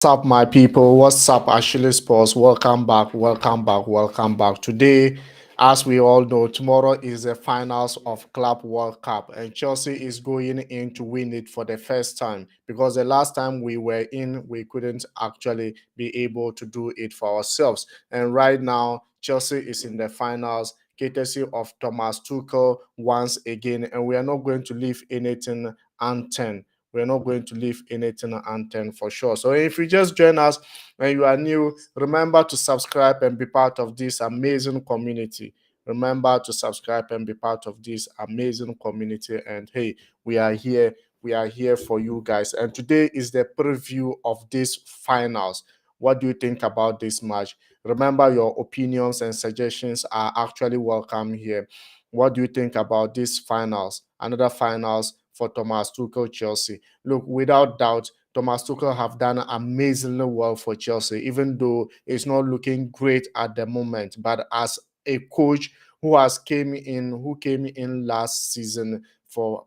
What's up, my people? What's up, Achilles Sports? Welcome back, welcome back, welcome back. Today, as we all know, tomorrow is the finals of Club World Cup, and Chelsea is going in to win it for the first time because the last time we were in, we couldn't actually be able to do it for ourselves. And right now, Chelsea is in the finals, courtesy of Thomas Tuchel once again, and we are not going to leave anything unturned. We're not going to leave anything unturned for sure. So if you just join us and you are new, remember to subscribe and be part of this amazing community. Remember to subscribe and be part of this amazing community. And hey, we are here. We are here for you guys. And today is the preview of these finals. What do you think about this match? Remember, your opinions and suggestions are actually welcome here. What do you think about these finals? Another finals for Thomas Tuchel Chelsea. Look, without doubt, Thomas Tuchel have done amazingly well for Chelsea, even though it's not looking great at the moment. But as a coach who came in last season for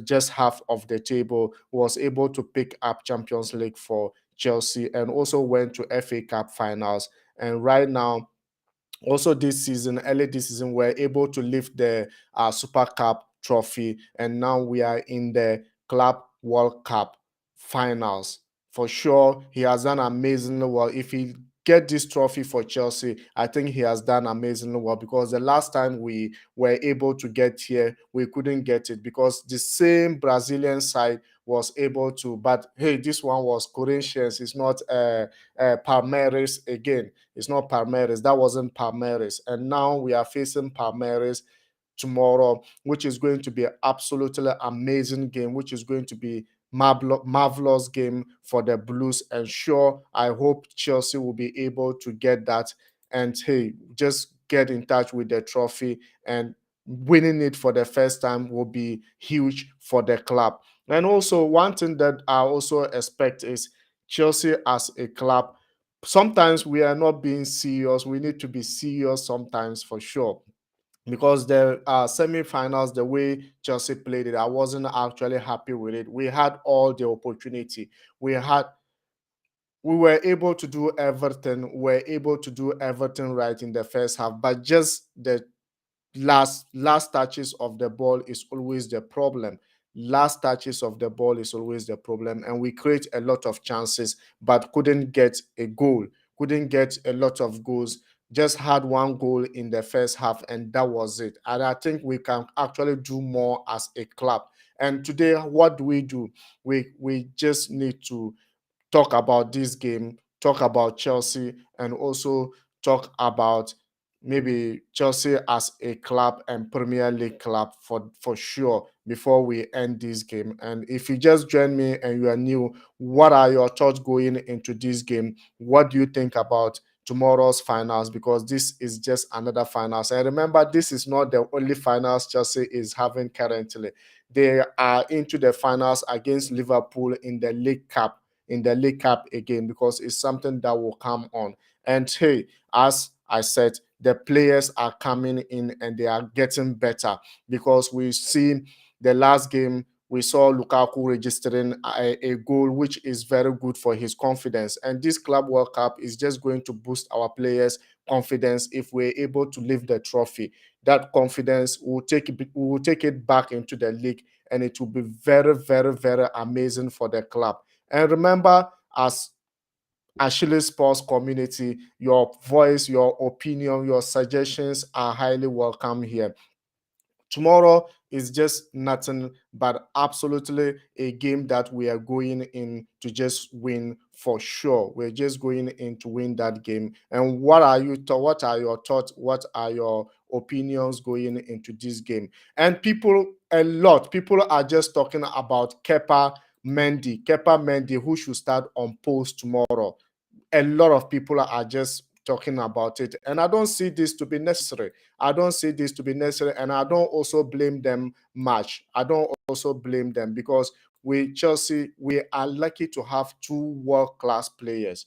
just half of the table, was able to pick up Champions League for Chelsea and also went to FA Cup finals. And right now, also this season, early this season, we're able to lift the Super Cup trophy, and now we are in the Club World Cup finals. For sure, he has done amazingly well. If he get this trophy for Chelsea, I think he has done amazingly well because the last time we were able to get here, we couldn't get it because the same Brazilian side was able to. But hey, this one was Corinthians. It's not Palmeiras again. It's not Palmeiras. That wasn't Palmeiras. And now we are facing Palmeiras tomorrow, which is going to be an absolutely amazing game, which is going to be marvelous game for the Blues. And sure, I hope Chelsea will be able to get that. And hey, just get in touch with the trophy, and winning it for the first time will be huge for the club. And also, one thing that I also expect is Chelsea as a club. Sometimes we are not being serious. We need to be serious sometimes for sure because the semi-finals, the way Chelsea played it, I wasn't actually happy with it. We had all the opportunity. We were able to do everything. We were able to do everything right in the first half, but just the last touches of the ball is always the problem. Last touches of the ball is always the problem, and we create a lot of chances but couldn't get a goal, couldn't get a lot of goals. Just had one goal in the first half, and that was it. And I think we can actually do more as a club. And today, what do? We just need to talk about this game, talk about Chelsea, and also talk about maybe Chelsea as a club and Premier League club for sure before we end this game. And if you just join me and you are new, what are your thoughts going into this game? What do you think about tomorrow's finals? Because this is just another finals. And remember, this is not the only finals Chelsea is having currently. They are into the finals against Liverpool in the League Cup again because it's something that will come on. And hey, as I said, the players are coming in and they are getting better because we see the last game we saw Lukaku registering a goal, which is very good for his confidence. And this Club World Cup is just going to boost our players' confidence if we're able to lift the trophy. That confidence will take it back into the league, and it will be very, very, very amazing for the club. And remember, as Achilles Sports community, your voice, your opinion, your suggestions are highly welcome here. Tomorrow is just nothing but absolutely a game that we are going in to just win for sure. We're just going in to win that game. And what are your thoughts? What are your opinions going into this game? And people are just talking about Kepa Mendy, who should start on post tomorrow. A lot of people are just talking about it, and I don't see this to be necessary. I don't see this to be necessary, and I don't also blame them much. I don't also blame them because we Chelsea, we are lucky to have two world class players.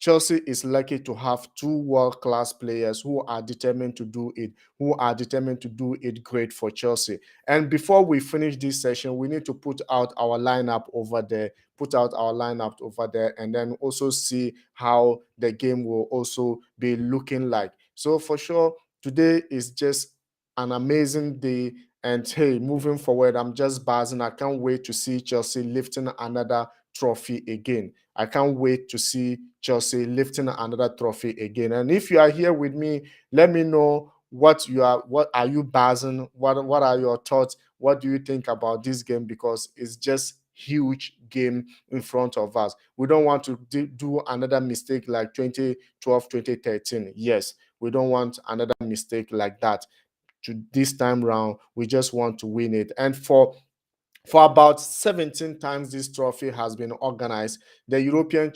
Chelsea is lucky to have two world-class players who are determined to do it, who are determined to do it great for Chelsea. And before we finish this session, we need to put out our lineup over there, and then also see how the game will also be looking like. So for sure, today is just an amazing day. And hey, moving forward, I'm just buzzing. I can't wait to see Chelsea lifting another trophy again. I can't wait to see Chelsea lifting another trophy again. And if you are here with me, let me know what are you buzzing? What are your thoughts? What do you think about this game? Because it's just huge game in front of us. We don't want to do another mistake like 2012, 2013. Yes, we don't want another mistake like that. To this time round, we just want to win it. And for about 17 times this trophy has been organized, the European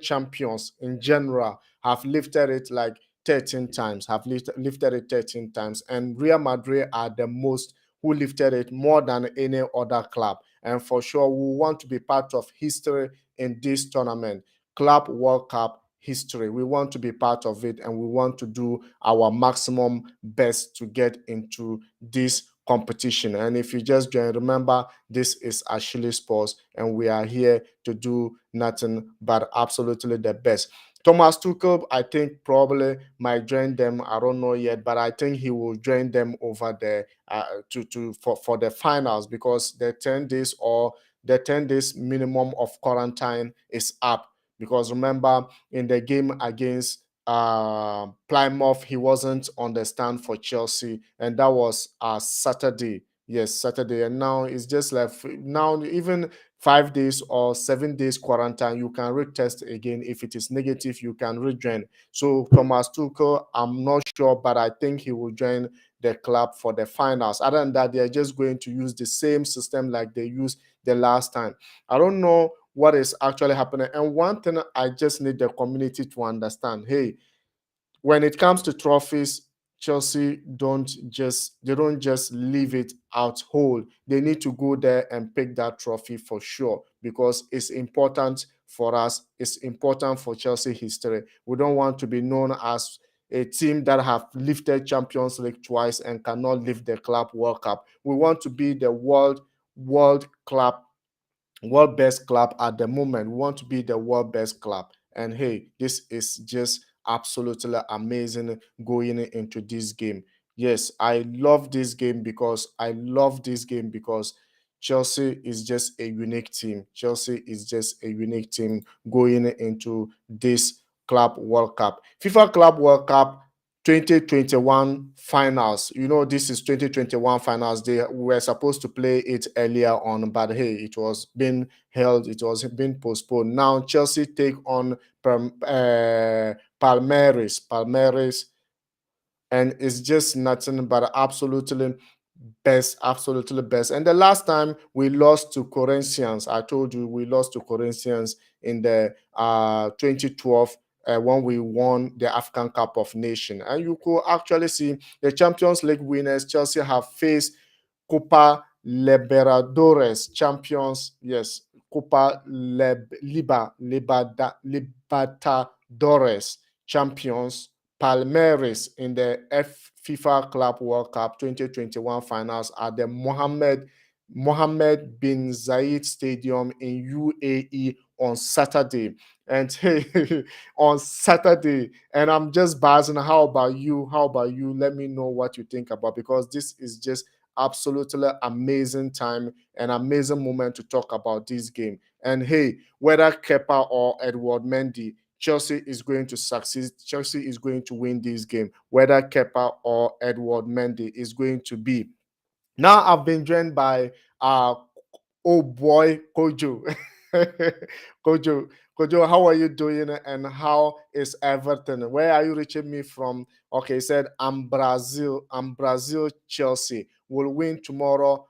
champions in general have lifted it like 13 times, lifted it 13 times, and Real Madrid are the most who lifted it more than any other club. And for sure, we want to be part of history in this tournament, Club World Cup history. We want to be part of it, and we want to do our maximum best to get into this competition. And if you just join, remember, this is Achilles Sports, and we are here to do nothing but absolutely the best. Thomas Tuchel, I think probably might join them. I don't know yet, but I think he will join them over there for the finals, because the 10 days minimum of quarantine is up. Because remember, in the game against Plymouth, he wasn't on the stand for Chelsea, and that was Saturday. Yes, Saturday. And now it's just like now, even 5 days or 7 days quarantine, you can retest again. If it is negative, you can rejoin. So Thomas Tuchel, I'm not sure, but I think he will join the club for the finals. Other than that, they're just going to use the same system like they used the last time. I don't know what is actually happening. And one thing I just need the community to understand: hey, when it comes to trophies, Chelsea don't just leave it out whole. They need to go there and pick that trophy for sure, because it's important for us. It's important for Chelsea history. We don't want to be known as a team that have lifted Champions League twice and cannot lift the Club World Cup. We want to be the world club world best club at the moment. We want to be the world best club. And hey, this is just absolutely amazing going into this game. Yes, I love this game because Chelsea is just a unique team. Chelsea is just a unique team going into this Club World Cup. FIFA Club World Cup 2021 finals. You know, this is 2021 finals. They were supposed to play it earlier on, but hey, it was being held, it was being postponed. Now Chelsea take on Palmeiras, and it's just nothing but absolutely best. And the last time we lost to Corinthians, I told you we lost to Corinthians in the 2012, when we won the African Cup of Nations. And you could actually see the Champions League winners, Chelsea, have faced Copa Libertadores champions. Yes, Libertadores champions, Palmeiras, in the FIFA Club World Cup 2021 finals at the Mohammed Binzaid Stadium in UAE on Saturday. And hey, on Saturday, and I'm just buzzing. How about you? How about you? Let me know what you think about, because this is just absolutely amazing time, an amazing moment to talk about this game. And hey, whether Kepa or Edward Mendy, Chelsea is going to succeed. Chelsea is going to win this game, whether Kepa or Edward Mendy is going to be. Now I've been joined by oh boy, Kojo. Kojo, Kojo, how are you doing, and how is Everton? Where are you reaching me from? Okay, he said I'm Brazil, Chelsea will win tomorrow.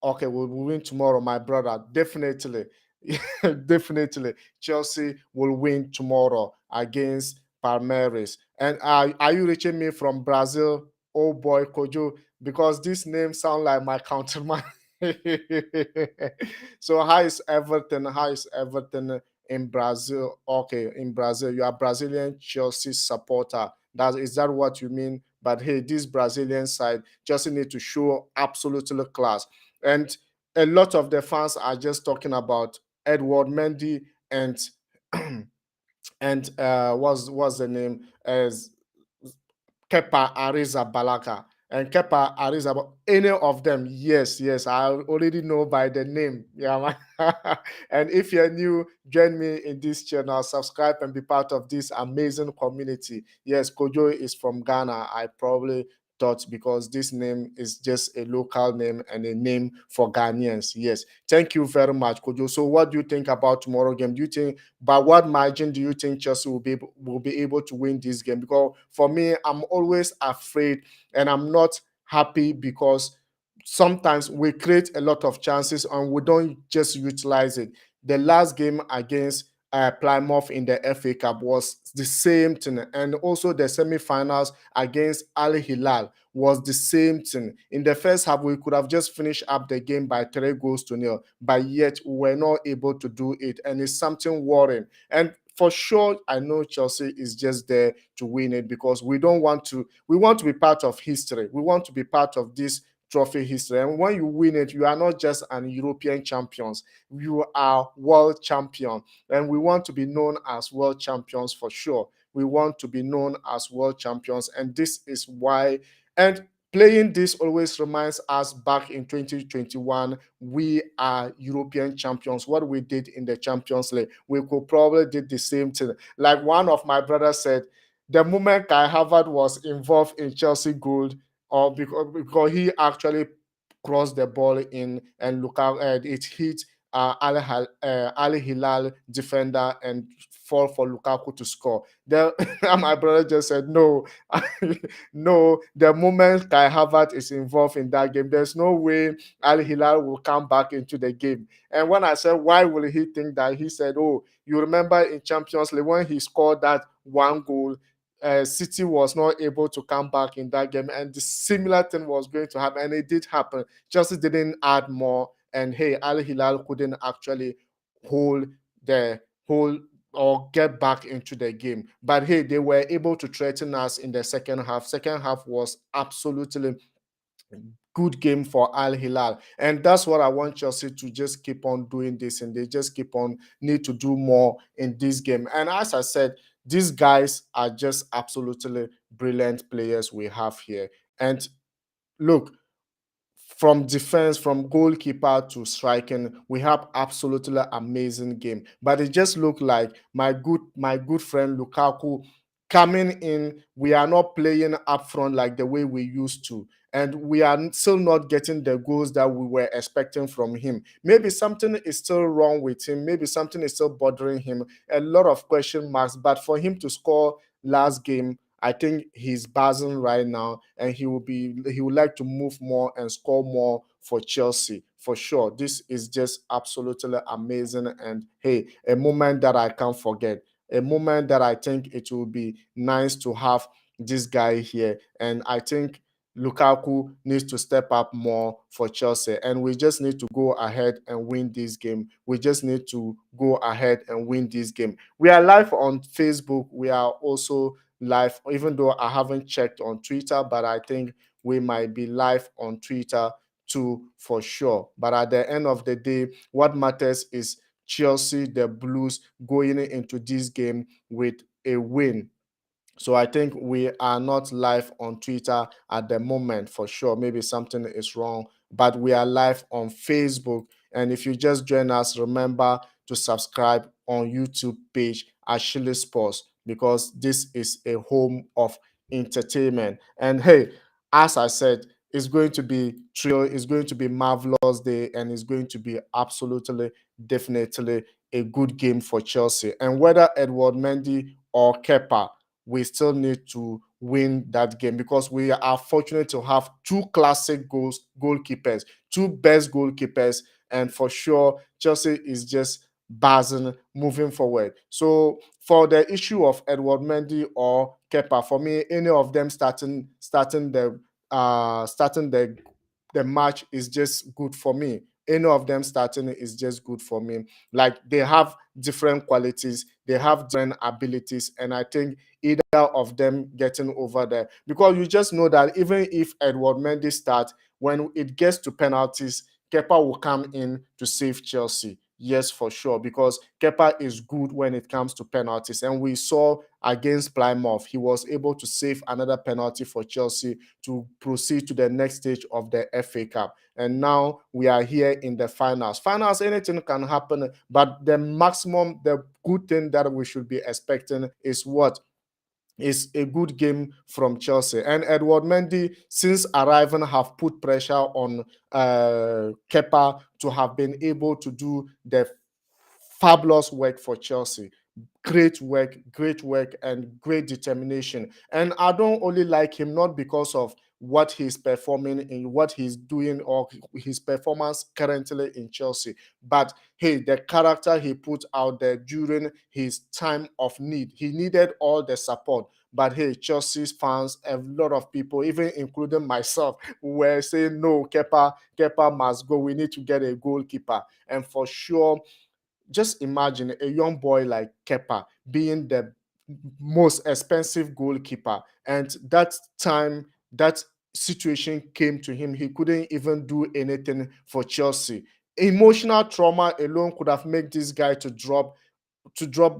Okay, we'll win tomorrow, my brother. Definitely. Definitely. Chelsea will win tomorrow against Palmeiras. And are you reaching me from Brazil? Oh boy, Kojo, because this name sound like my counterman. So how is Everton? How is Everton in Brazil. Okay, in Brazil, you are Brazilian Chelsea supporter. Is that what you mean? But hey, this Brazilian side just need to show absolutely class. And a lot of the fans are just talking about Edward Mendy and and what's the name as Kepa Arrizabalaga. And Kepa Arrizabalaga, any of them, yes, yes, I already know by the name. Yeah, man. And if you're new, join me in this channel, subscribe and be part of this amazing community. Yes, Kojo is from Ghana. I probably thought because this name is just a local name and a name for Ghanaians. Yes, thank you very much, Kojo. So, what do you think about tomorrow game? Do you think by what margin do you think Chelsea will be able to win this game? Because for me, I'm always afraid and I'm not happy because sometimes we create a lot of chances and we don't just utilize it. The last game against Plymouth in the FA Cup was the same thing, and also the semi-finals against Al Hilal was the same thing. In the first half, we could have just finished up the game by 3 goals to nil, but yet we were not able to do it, and it's something worrying. And for sure, I know Chelsea is just there to win it because we don't want to. We want to be part of history. We want to be part of this trophy history. And when you win it, you are not just an European champions. You are world champion, and we want to be known as world champions for sure. We want to be known as world champions, and this is why. And playing this always reminds us back in 2021, we are European champions. What we did in the Champions League, we could probably did the same thing. Like one of my brothers said, the moment Kai Havertz was involved in Chelsea goal, or because he actually crossed the ball in and look out, it hit Al Hilal defender and fall for Lukaku to score. Then my brother just said, "No, no. The moment Kai Havertz is involved in that game, there's no way Al Hilal will come back into the game." And when I said, "Why will he think that?" He said, "Oh, you remember in Champions League when he scored that one goal." City was not able to come back in that game, and the similar thing was going to happen, and it did happen. Chelsea didn't add more, and hey, Al Hilal couldn't actually hold the hold or get back into the game. But hey, they were able to threaten us in the second half. Second half was absolutely good game for Al Hilal. And that's what I want Chelsea to just keep on doing this, and they just keep on need to do more in this game. And as I said, these guys are just absolutely brilliant players we have here. And look, from defense, from goalkeeper to striking, we have absolutely amazing game. But it just looked like my good friend Lukaku coming in. We are not playing up front like the way we used to, and we are still not getting the goals that we were expecting from him. Maybe something is still wrong with him. Maybe something is still bothering him. A lot of question marks. But for him to score last game, I think he's buzzing right now, and he would like to move more and score more for Chelsea for sure. This is just absolutely amazing, and hey, a moment that I can't forget. A moment that I think it will be nice to have this guy here, and I think Lukaku needs to step up more for Chelsea, and we just need to go ahead and win this game. We just need to go ahead and win this game. We are live on Facebook. We are also live, even though I haven't checked on Twitter, but I think we might be live on Twitter too for sure. But at the end of the day, what matters is Chelsea, the Blues, going into this game with a win. So I think we are not live on Twitter at the moment for sure. Maybe something is wrong, but we are live on Facebook. And if you just join us, remember to subscribe on YouTube page Achille Sports, because this is a home of entertainment. And hey, as I said, it's going to be trio, it's going to be marvelous day, and it's going to be absolutely, definitely a good game for Chelsea. And whether Edward Mendy or Kepa, we still need to win that game because we are fortunate to have two classic goalkeepers, two best goalkeepers, and for sure Chelsea is just buzzing moving forward. So for the issue of Edward Mendy or Kepa, for me, any of them starting the match is just good for me. any of them starting is just good for me. Like, they have different qualities, they have different abilities, and I think either of them getting over there, because you just know that even if Edward Mendy starts, when it gets to penalties, Kepa will come in to save Chelsea. Yes, for sure, because Kepa is good when it comes to penalties. And we saw against Plymouth, he was able to save another penalty for Chelsea to proceed to the next stage of the FA Cup. And now we are here in the finals. Finals, anything can happen, but the maximum, the good thing that we should be expecting is what? Is a good game from Chelsea. And Edward Mendy, since arriving, have put pressure on Kepa to have been able to do the fabulous work for Chelsea. Great work, and great determination. And I don't only like him not because of what he's performing in what he's doing or his performance currently in Chelsea, but hey, the character he put out there during his time of need. He needed all the support. But hey, Chelsea's fans, a lot of people, even including myself, were saying, no, Kepa must go. We need to get a goalkeeper. And for sure, just imagine a young boy like Kepa being the most expensive goalkeeper, and that time, that situation came to him, he couldn't even do anything for Chelsea. Emotional trauma alone could have made this guy to drop,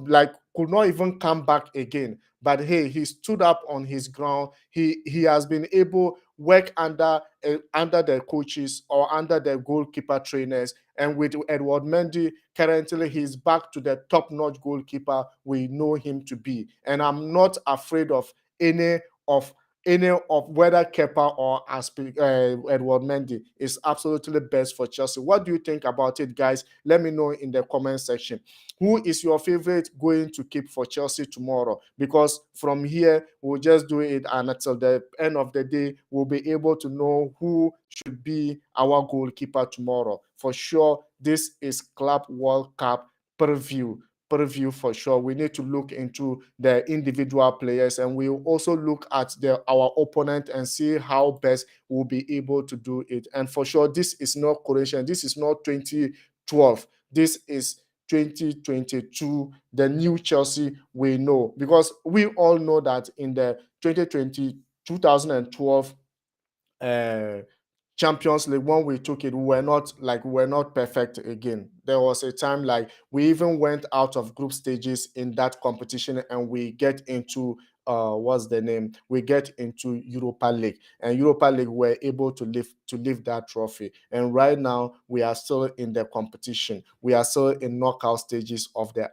like, could not even come back again. But hey, he stood up on his ground. He has been able work under the coaches or under the goalkeeper trainers. And with Edward Mendy, currently he's back to the top-notch goalkeeper we know him to be. And I'm not afraid of any of whether Kepa or Edward Mendy is absolutely best for Chelsea. What do you think about it, guys? Let me know in the comment section. Who is your favorite going to keep for Chelsea tomorrow? Because from here, we'll just do it, and until the end of the day, we'll be able to know who should be our goalkeeper tomorrow. For sure, this is Club World Cup preview for sure. We need to look into the individual players, and we'll also look at our opponent and see how best we'll be able to do it. And for sure, this is not Croatian. This is not 2012. This is 2022, the new Chelsea we know, because we all know that in the 2012 uh, Champions League, when we took it, we were not perfect again. There was a time like we even went out of group stages in that competition, and we get into what's the name? We get into Europa League, and Europa League were able to lift that trophy. And right now we are still in the competition. We are still in knockout stages of the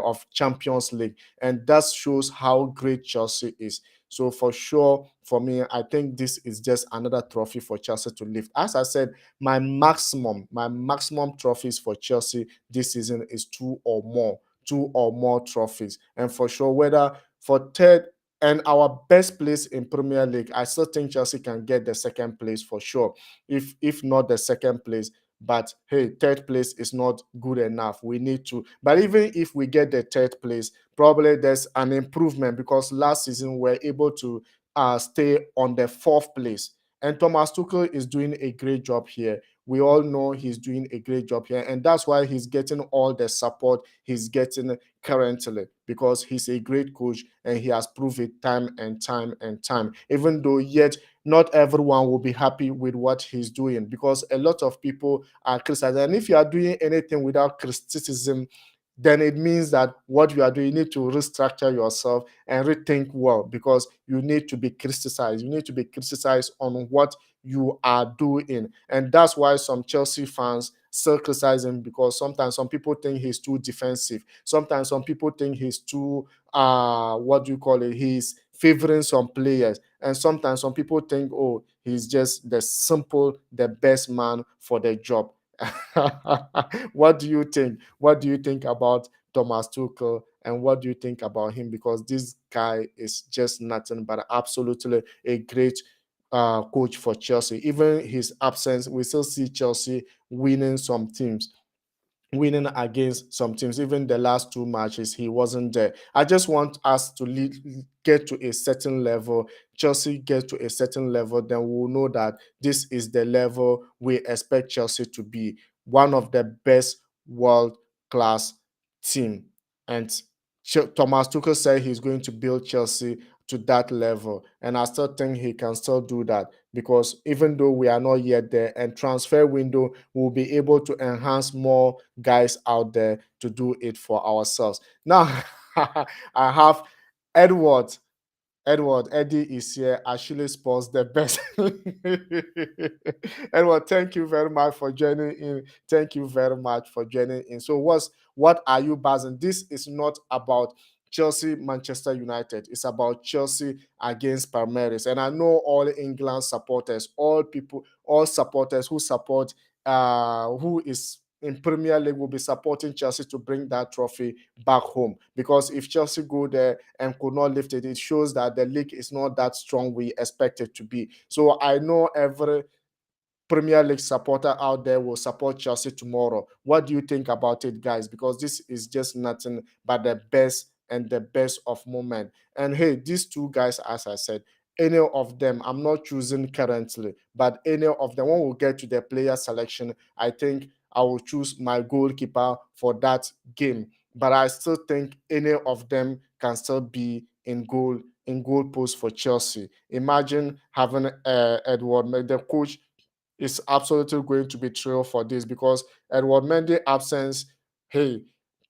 of Champions League, and that shows how great Chelsea is. So for sure, for me, I think this is just another trophy for Chelsea to lift. As I said, my maximum trophies for Chelsea this season is two or more trophies. And for sure, whether for third and our best place in Premier League, I still think Chelsea can get the second place for sure. If not the second place, but hey, third place is not good enough. We need to. But even if we get the third place, probably there's an improvement, because last season we're able to stay on the fourth place. And Thomas Tuchel is doing a great job here. We all know he's doing a great job here, and that's why he's getting all the support he's getting currently, because he's a great coach and he has proved it time and time and time. Even though yet not everyone will be happy with what he's doing, because a lot of people are criticizing. And if you are doing anything without criticism, then it means that what you are doing, you need to restructure yourself and rethink well, because you need to be criticized. You need to be criticized on what you are doing. And that's why some Chelsea fans still criticize him, because sometimes some people think he's too defensive. Sometimes some people think he's too, what do you call it? He's favoring some players. And sometimes some people think, oh, he's just the best man for the job. What do you think? What do you think about Thomas Tuchel, and what do you think about him? Because this guy is just nothing but absolutely a great coach for Chelsea. Even his absence, we still see Chelsea winning some teams. winning against some teams. Even the last two matches, he wasn't there. I just want us to get to a certain level. Chelsea get to a certain level, then we'll know that this is the level we expect Chelsea to be. One of the best world class team. And Thomas Tuchel said he's going to build Chelsea to that level. And I still think he can still do that, because even though we are not yet there, and transfer window will be able to enhance more guys out there to do it for ourselves. Now, I have Edward. Eddie is here. Actually sports the best. Edward, thank you very much for joining in. Thank you very much for joining in. So, what are you buzzing? This is not about Chelsea, Manchester United. It's about Chelsea against Palmeiras. And I know all England supporters, all people, all supporters who support, who is in Premier League will be supporting Chelsea to bring that trophy back home. Because if Chelsea go there and could not lift it, it shows that the league is not that strong we expect it to be. So I know every Premier League supporter out there will support Chelsea tomorrow. What do you think about it, guys? Because this is just nothing but the best and the best of moment. And hey, these two guys, as I said, any of them, I'm not choosing currently, but any of them, when we get to the player selection, I think I will choose my goalkeeper for that game. But I still think any of them can still be in goal post for Chelsea. Imagine having Edward, the coach is absolutely going to be thrilled for this, because Edward Mendy absence, hey,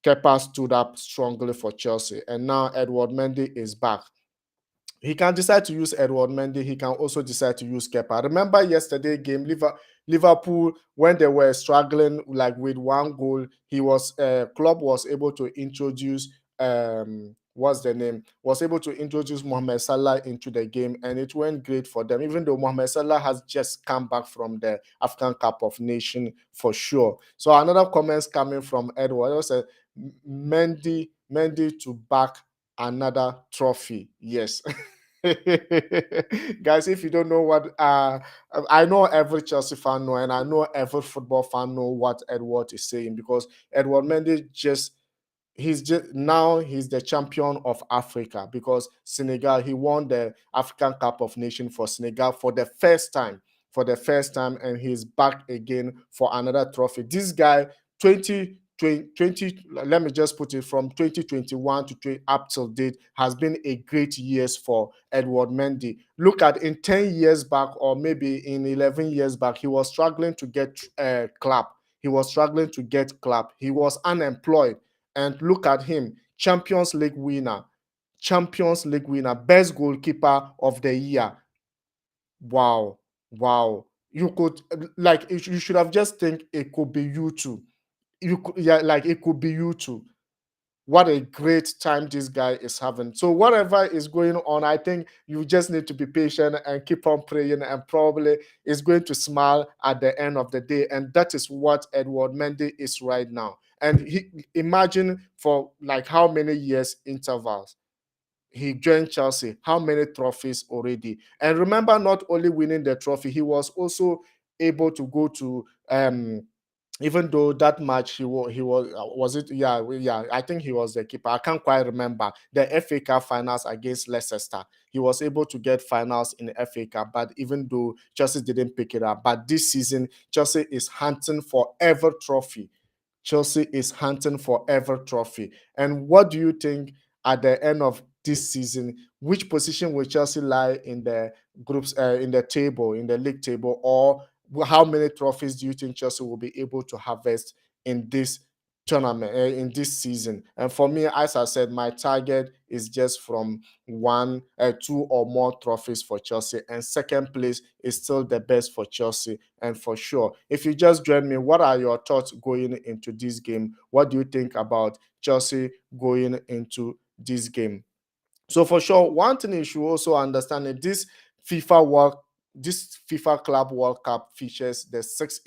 Kepa stood up strongly for Chelsea, and now Edward Mendy is back. He can decide to use Edward Mendy. He can also decide to use Kepa. Remember yesterday game, Liverpool, when they were struggling like with one goal, Klopp was able to introduce what's the name? Was able to introduce Mohamed Salah into the game, and it went great for them. Even though Mohamed Salah has just come back from the African Cup of Nations for sure. So another comments coming from Edward. It said Mendy to back another trophy. Yes. Guys, if you don't know what I know every Chelsea fan know, and I know every football fan know what Edward is saying, because Edward Mendy he's the champion of Africa, because Senegal, he won the African Cup of Nations for Senegal for the first time, and he's back again for another trophy. This guy 2020, let me just put it, from 2021 to up till date has been a great years for Edward Mendy. Look at in 10 years back, or maybe in 11 years back, he was struggling to get club. He was struggling to get club. He was unemployed. And look at him, Champions League winner, best goalkeeper of the year. Wow, wow. You could, like, you should have just think it could be you too. You could, yeah, like it could be you too. What a great time this guy is having. So whatever is going on, I think you just need to be patient and keep on praying, and probably is going to smile at the end of the day. And that is what Edward Mendy is right now. And imagine for like how many years intervals he joined Chelsea, how many trophies already. And remember, not only winning the trophy, he was also able to go to even though that match was it, yeah, I think he was the keeper. I can't quite remember the FA Cup finals against Leicester. He was able to get finals in the FA Cup, but even though Chelsea didn't pick it up, but this season Chelsea is hunting for every trophy. Chelsea is hunting for every trophy. And what do you think at the end of this season? Which position will Chelsea lie in the groups, in the table, in the league table, or how many trophies do you think Chelsea will be able to harvest in this tournament, in this season? And for me, as I said, my target is just from two or more trophies for Chelsea, and second place is still the best for Chelsea. And for sure, if you just join me, what are your thoughts going into this game? What do you think about Chelsea going into this game? So for sure, one thing you should also understand is this FIFA Club World Cup features the six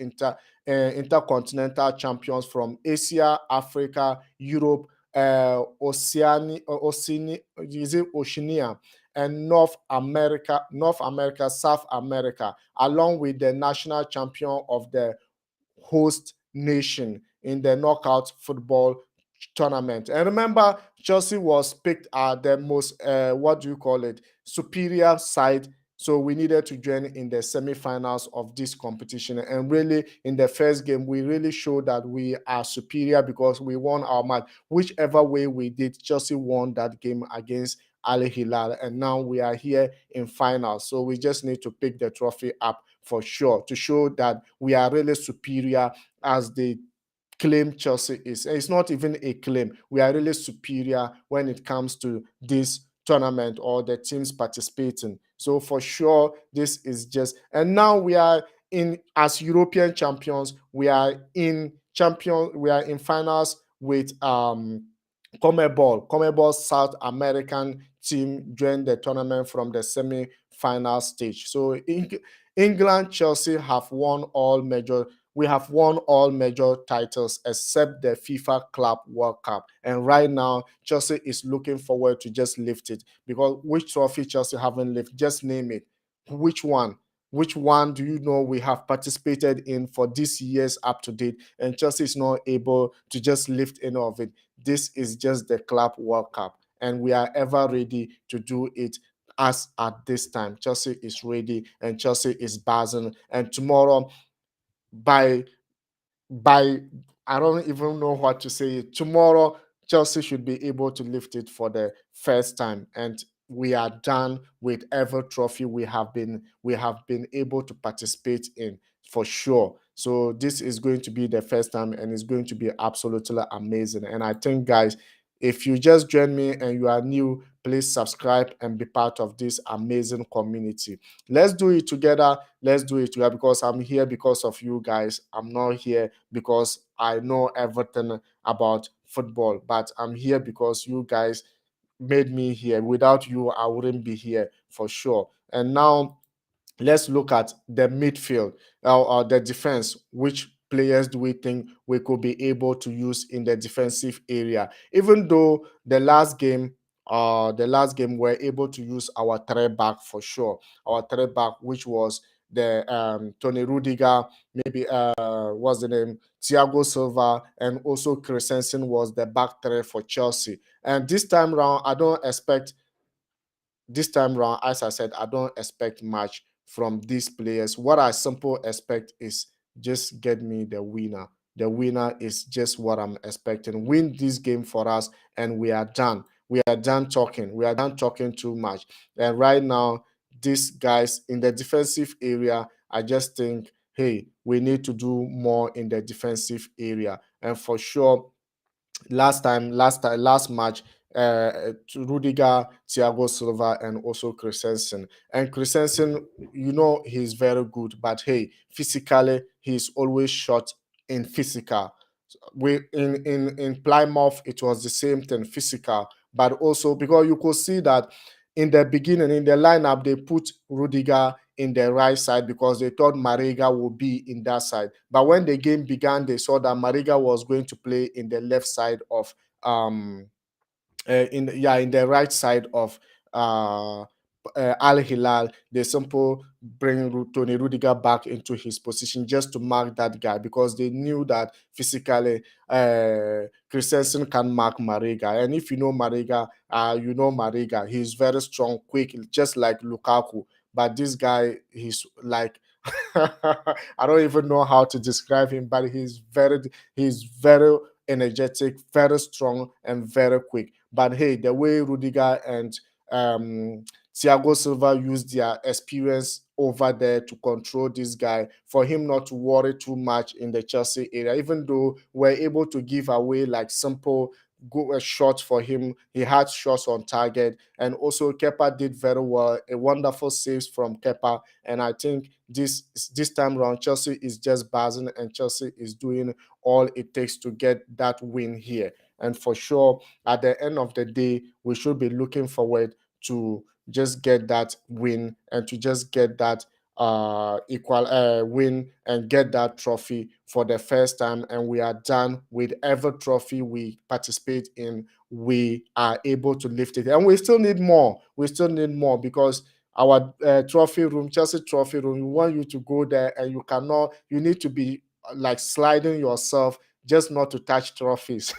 intercontinental champions from Asia, Africa, Europe, Oceania, and North America, South America, along with the national champion of the host nation. in the knockout football tournament. And remember, Chelsea was picked at the most, what do you call it, superior side. So we needed to join in the semi-finals of this competition. And really, in the first game, we really showed that we are superior because we won our match. Whichever way we did, Chelsea won that game against Al Hilal. And now we are here in finals. So we just need to pick the trophy up for sure to show that we are really superior as the claim Chelsea is. It's not even a claim. We are really superior when it comes to this tournament or the teams participating. So for sure, this is just, and now we are in, as European champions, we are in finals with CONMEBOL South American team joined the tournament from the semi-final stage. So England, Chelsea have won all major. We have won all major titles except the FIFA Club World Cup. And right now, Chelsea is looking forward to just lift it, because which trophy Chelsea haven't lifted? Just name it. Which one? Which one do you know we have participated in for this year's up to date? And Chelsea is not able to just lift any of it. This is just the Club World Cup, and we are ever ready to do it. As at this time, Chelsea is ready and Chelsea is buzzing. And tomorrow, by by I don't even know what to say. Tomorrow, Chelsea should be able to lift it for the first time, and we are done with every trophy we have been able to participate in for sure. So this is going to be the first time, and it's going to be absolutely amazing. And I think, guys, if you just join me and you are new, please subscribe and be part of this amazing community. Let's do it together. Let's do it together, because I'm here because of you guys. I'm not here because I know everything about football, but I'm here because you guys made me here. Without you, I wouldn't be here for sure. And now let's look at the midfield or the defense. Which players do we think we could be able to use in the defensive area? Even though the last game we're able to use our three back for sure. Our three back, which was the Tony Rudiger, maybe what's the name? Thiago Silva, and also Christensen was the back three for Chelsea. And this time round, as I said, I don't expect much from these players. What I simply expect is just get me the winner. The winner is just what I'm expecting. Win this game for us, and we are done. We are done talking. We are done talking too much. And right now, these guys in the defensive area, I just think, hey, we need to do more in the defensive area. And for sure, last match, Rudiger, Thiago Silva, and also Christensen. And Christensen, he's very good, but hey, physically, he's always short in physical. In Plymouth, it was the same thing, physical, but also because you could see that in the beginning, in the lineup, they put Rudiger in the right side because they thought Mariga would be in that side. But when the game began, they saw that Mariga was going to play in the left side of um in the right side of uh, Al Hilal. They simple bring Tony Rudiger back into his position just to mark that guy, because they knew that physically Christensen can mark Mariga. And if you know Mariga, he's very strong, quick, just like Lukaku. But this guy, he's like I don't even know how to describe him, but he's very energetic, very strong, and very quick. But hey, the way Rudiger and Thiago Silva used their experience over there to control this guy, for him not to worry too much in the Chelsea area, even though we're able to give away like simple go shots for him. He had shots on target, and also Kepa did very well. A wonderful saves from Kepa, and I think this time around Chelsea is just buzzing, and Chelsea is doing all it takes to get that win here. And for sure, at the end of the day, we should be looking forward to just get that win and to just get that equal win and get that trophy for the first time. And we are done with every trophy we participate in. We are able to lift it, and we still need more. We still need more, because our trophy room, Chelsea trophy room, we want you to go there, and you need to be like sliding yourself just not to touch trophies.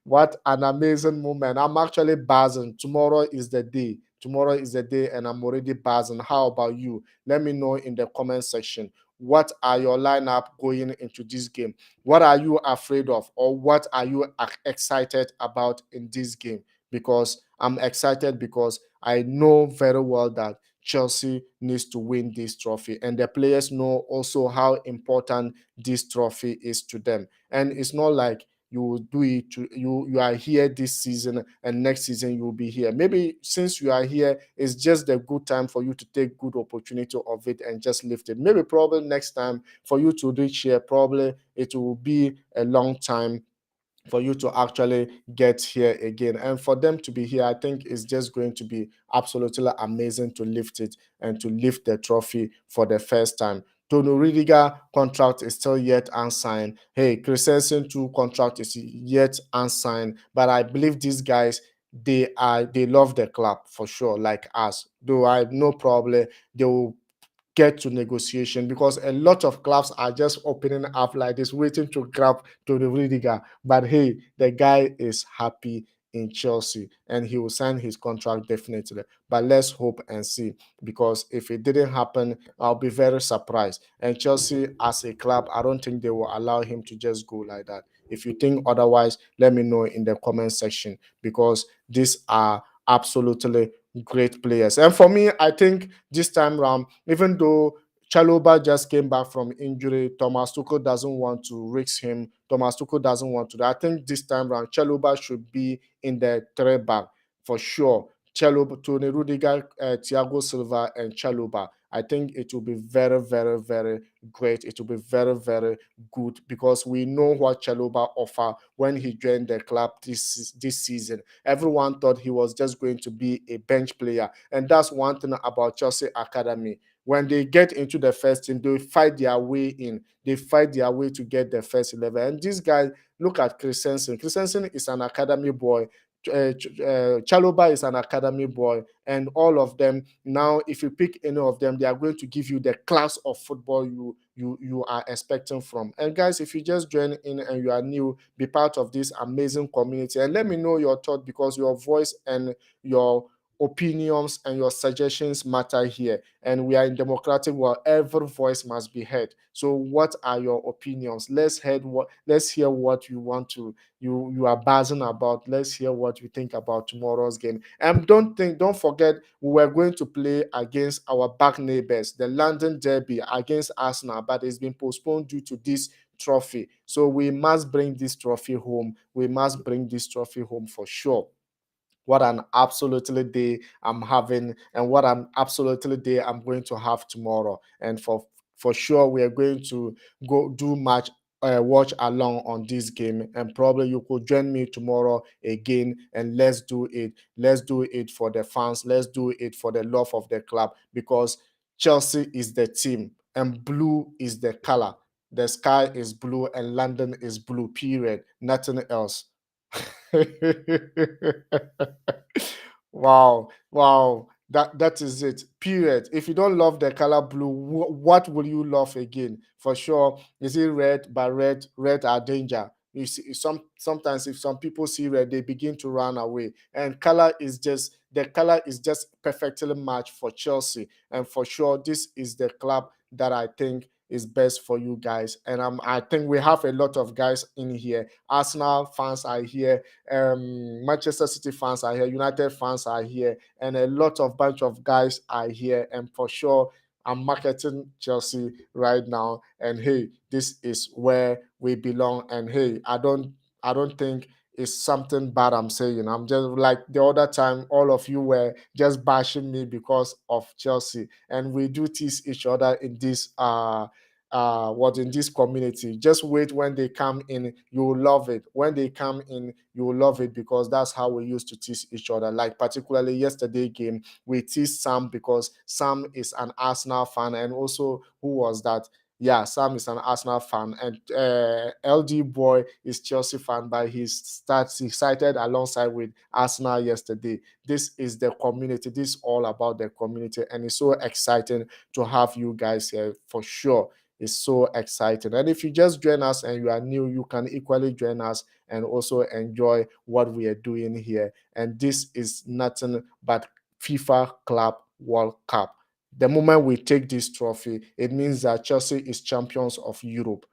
What an amazing moment. I'm actually buzzing. Tomorrow is the day. Tomorrow is the day, and I'm already buzzing. How about you? Let me know in the comment section. What are your lineup going into this game? What are you afraid of, or what are you excited about in this game? Because I'm excited because I know very well that Chelsea needs to win this trophy, and the players know also how important this trophy is to them. And it's not like you will do it to you are here this season and next season you will be here. Maybe since you are here, it's just a good time for you to take good opportunity of it and just lift it. Maybe probably next time for you to reach here, probably it will be a long time for you to actually get here again. And for them to be here, I think it's just going to be absolutely amazing to lift it and to lift the trophy for the first time. Tony Rudiger contract is still yet unsigned. Hey, Christensen too contract is yet unsigned. But I believe these guys, they love the club for sure, like us. Though I have no problem, they will get to negotiation, because a lot of clubs are just opening up like this, waiting to grab to the Rudiger. But hey, the guy is happy in Chelsea and he will sign his contract definitely. But let's hope and see, because if it didn't happen, I'll be very surprised. And Chelsea, as a club, I don't think they will allow him to just go like that. If you think otherwise, let me know in the comment section, because these are absolutely great players. And for me, I think this time round, even though Chaloba just came back from injury, Thomas Tuchel doesn't want to risk him. Thomas Tuchel doesn't want to. I think this time round, Chaloba should be in the three back for sure. Chaloba, Tony Rudiger, Thiago Silva, and Chaloba. I think it will be very, very, very great. It will be very, very good, because we know what Chaloba offer when he joined the club this season. Everyone thought he was just going to be a bench player, and that's one thing about Chelsea Academy. When they get into the first team, they fight their way in. They fight their way to get the first 11. And this guy, look at Christensen. Christensen is an academy boy. Chaloba is an academy boy, and all of them now, if you pick any of them, they are going to give you the class of football you are expecting from. And guys, if you just join in and you are new, be part of this amazing community and let me know your thought, because your voice and your opinions and your suggestions matter here, and we are in democratic world. Every voice must be heard. So what are your opinions? Let's hear what you want to you are buzzing about. Let's hear what you think about tomorrow's game. And don't forget, we were going to play against our back neighbors, the London Derby against Arsenal, but it's been postponed due to this trophy. So we must bring this trophy home. We must bring this trophy home for sure. What an absolutely day I'm having, and what an absolutely day I'm going to have tomorrow. And for sure, we are going to go do match watch along on this game, and probably you could join me tomorrow again, and let's do it. Let's do it for the fans. Let's do it for the love of the club, because Chelsea is the team and blue is the color. The sky is blue and London is blue, period, nothing else. Wow, wow. That is it. Period. If you don't love the color blue, what will you love again? For sure, is it red? But red are danger. You see, sometimes if some people see red, they begin to run away. And the color is just perfectly matched for Chelsea. And for sure, this is the club that I think is best for you guys. And I think we have a lot of guys in here. Arsenal fans are here, Manchester City fans are here, United fans are here, and a lot of bunch of guys are here. And for sure, I'm marketing Chelsea right now. And hey, this is where we belong. And hey, I don't think it's something bad I'm saying. I'm just like the other time, all of you were just bashing me because of Chelsea, and we do tease each other in this what in this community. Just wait, when they come in, you will love it. When they come in, you will love it, because that's how we used to tease each other. Like particularly yesterday game, we teased Sam because Sam is an Arsenal fan, and also who was that? Yeah, Sam is an Arsenal fan, and LD boy is Chelsea fan, but he started alongside with Arsenal yesterday. This is the community. This is all about the community, and it's so exciting to have you guys here for sure. is so exciting. And if you just join us and you are new, you can equally join us and also enjoy what we are doing here. And this is nothing but FIFA Club World Cup. The moment we take this trophy, it means that Chelsea is champions of Europe.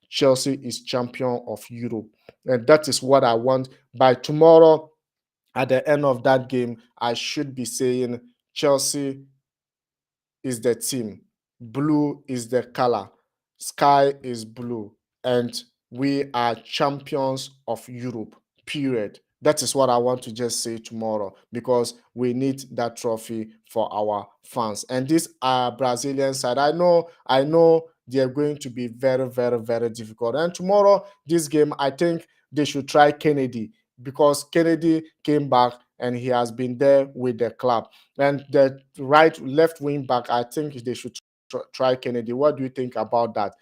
Chelsea is champion of Europe. And that is what I want. By tomorrow, at the end of that game, I should be saying Chelsea is the team, blue is the color, sky is blue, and we are champions of Europe, period. That is what I want to just say tomorrow because we need that trophy for our fans. And this Brazilian side, I know they're going to be very, very, very difficult. And tomorrow, this game, I think they should try Kennedy because Kennedy came back and he has been there with the club. And the left wing back, I think they should try Kennedy. What do you think about that?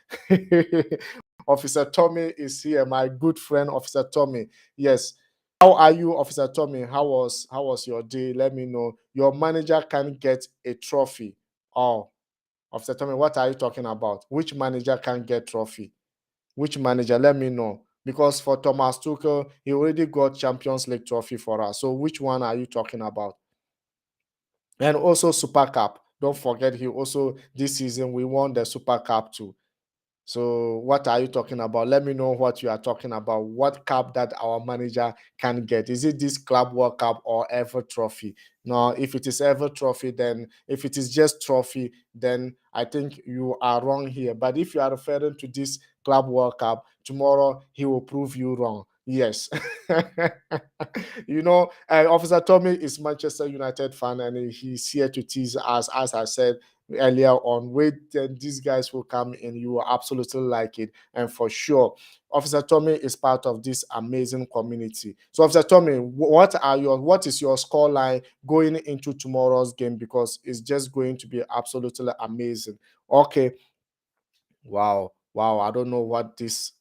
Officer Tommy is here, my good friend, Officer Tommy. Yes. How are you, Officer Tommy? How was your day? Let me know. Your manager can get a trophy. Oh, Officer Tommy, what are you talking about? Which manager can get trophy? Which manager? Let me know. Because for Thomas Tuchel, he already got Champions League trophy for us. So which one are you talking about? And also Super Cup. Don't forget, he also this season we won the Super Cup too. So what are you talking about? Let me know what you are talking about. What cup that our manager can get? Is it this Club World Cup or Ever Trophy? No, if it is Ever Trophy, then if it is just trophy, then I think you are wrong here. But if you are referring to this Club World Cup, tomorrow he will prove you wrong. Yes. Officer Tommy is Manchester United fan and he's here to tease us, as I said earlier on. Wait, then these guys will come in. You will absolutely like it. And for sure, Officer Tommy is part of this amazing community. So, Officer Tommy, what is your score line going into tomorrow's game? Because it's just going to be absolutely amazing. Okay. Wow. Wow. I don't know what this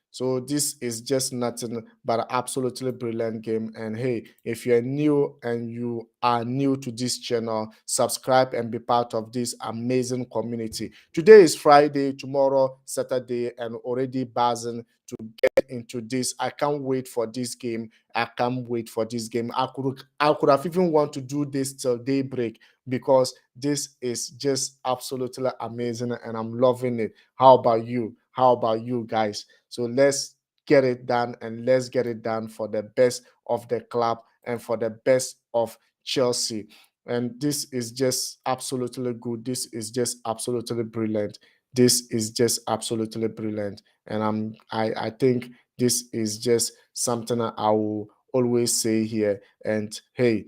so this is just nothing but an absolutely brilliant game. And hey, if you're new and you are new to this channel, subscribe and be part of this amazing community. Today is Friday, tomorrow Saturday, and already buzzing to get into this. I can't wait for this game. I can't wait for this game. I could have even want to do this till daybreak because this is just absolutely amazing and I'm loving it. How about you? How about you guys? So let's get it done and let's get it done for the best of the club and for the best of Chelsea. And this is just absolutely good. This is just absolutely brilliant. This is just absolutely brilliant. And I think this is just something I will always say here. And hey,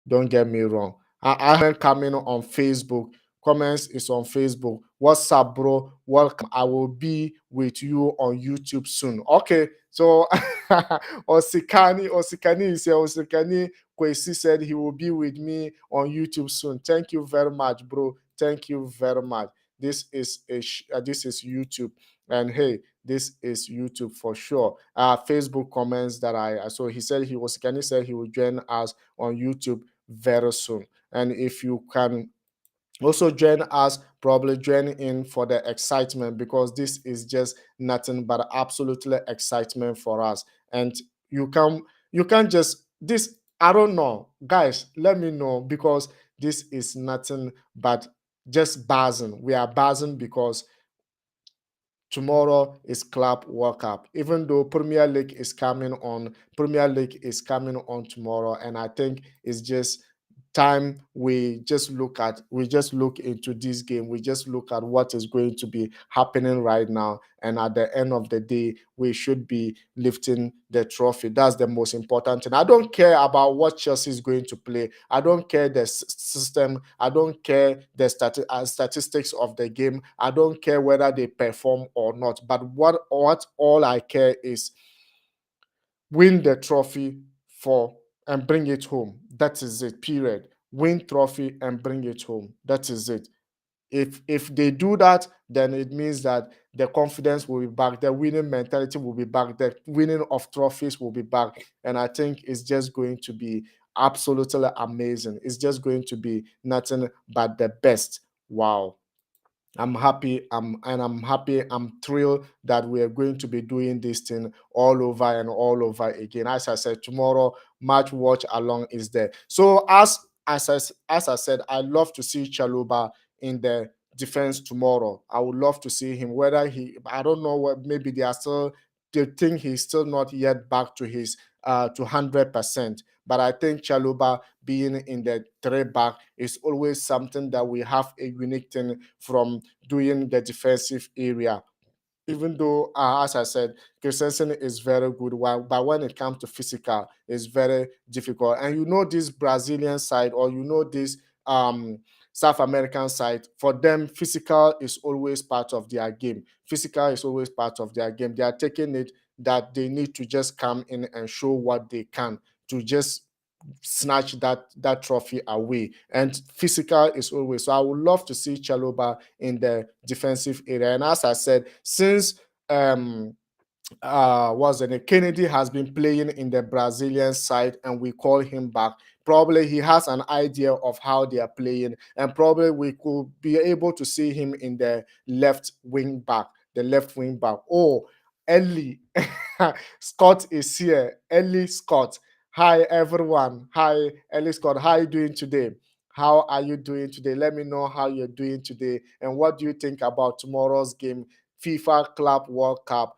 don't get me wrong. I haven't coming on Facebook. Comments is on Facebook. What's up, bro? Welcome. I will be with you on YouTube soon. Okay. So Osikani is here. Osikani Kwesi said he will be with me on YouTube soon. Thank you very much, bro. Thank you very much. This is YouTube. And hey, this is YouTube for sure. Facebook comments that so he said Osikani said he will join us on YouTube very soon. And if you can also join us, probably join in for the excitement because this is just nothing but absolutely excitement for us. And you can just this. I don't know, guys. Let me know because this is nothing but just buzzing. We are buzzing because tomorrow is Club World Cup. Even though Premier League is coming on tomorrow, and I think it's just time we just look into this game. We just look at what is going to be happening right now, and at the end of the day, we should be lifting the trophy. That's the most important thing. I don't care about what Chelsea is going to play. I don't care the system. I don't care the statistics of the game. I don't care whether they perform or not. But what all I care is win the trophy for and bring it home. That is it. Period. Win trophy and bring it home. That is it. If they do that, then it means that the confidence will be back, the winning mentality will be back, the winning of trophies will be back. And I think it's just going to be absolutely amazing. It's just going to be nothing but the best. Wow. I'm happy. I'm happy. I'm thrilled that we are going to be doing this thing all over and all over again. As I said, tomorrow match watch along is there. So as I said, I love to see Chaluba in the defense tomorrow. I would love to see him. Whether he, I don't know what. Maybe they are still. They think he's still not yet back to his to 100%. But I think Chaluba being in the three back is always something that we have a unique thing from doing the defensive area. Even though, as I said, Christensen is very good, but when it comes to physical, it's very difficult. And you know this Brazilian side, or you know this South American side, for them, physical is always part of their game. Physical is always part of their game. They are taking it that they need to just come in and show what they can to just snatch that trophy away. And physical is always. So I would love to see Chaloba in the defensive area. And as I said, since um was it Kennedy has been playing in the Brazilian side and we call him back. Probably he has an idea of how they are playing, and probably we could be able to see him in the left wing back. The left wing back. Oh, Ellie Scott is here. Ellie Scott. Hi everyone. Hi Ellie Scott. How are you doing today? How are you doing today? Let me know how you're doing today, and what do you think about tomorrow's game, FIFA Club World Cup?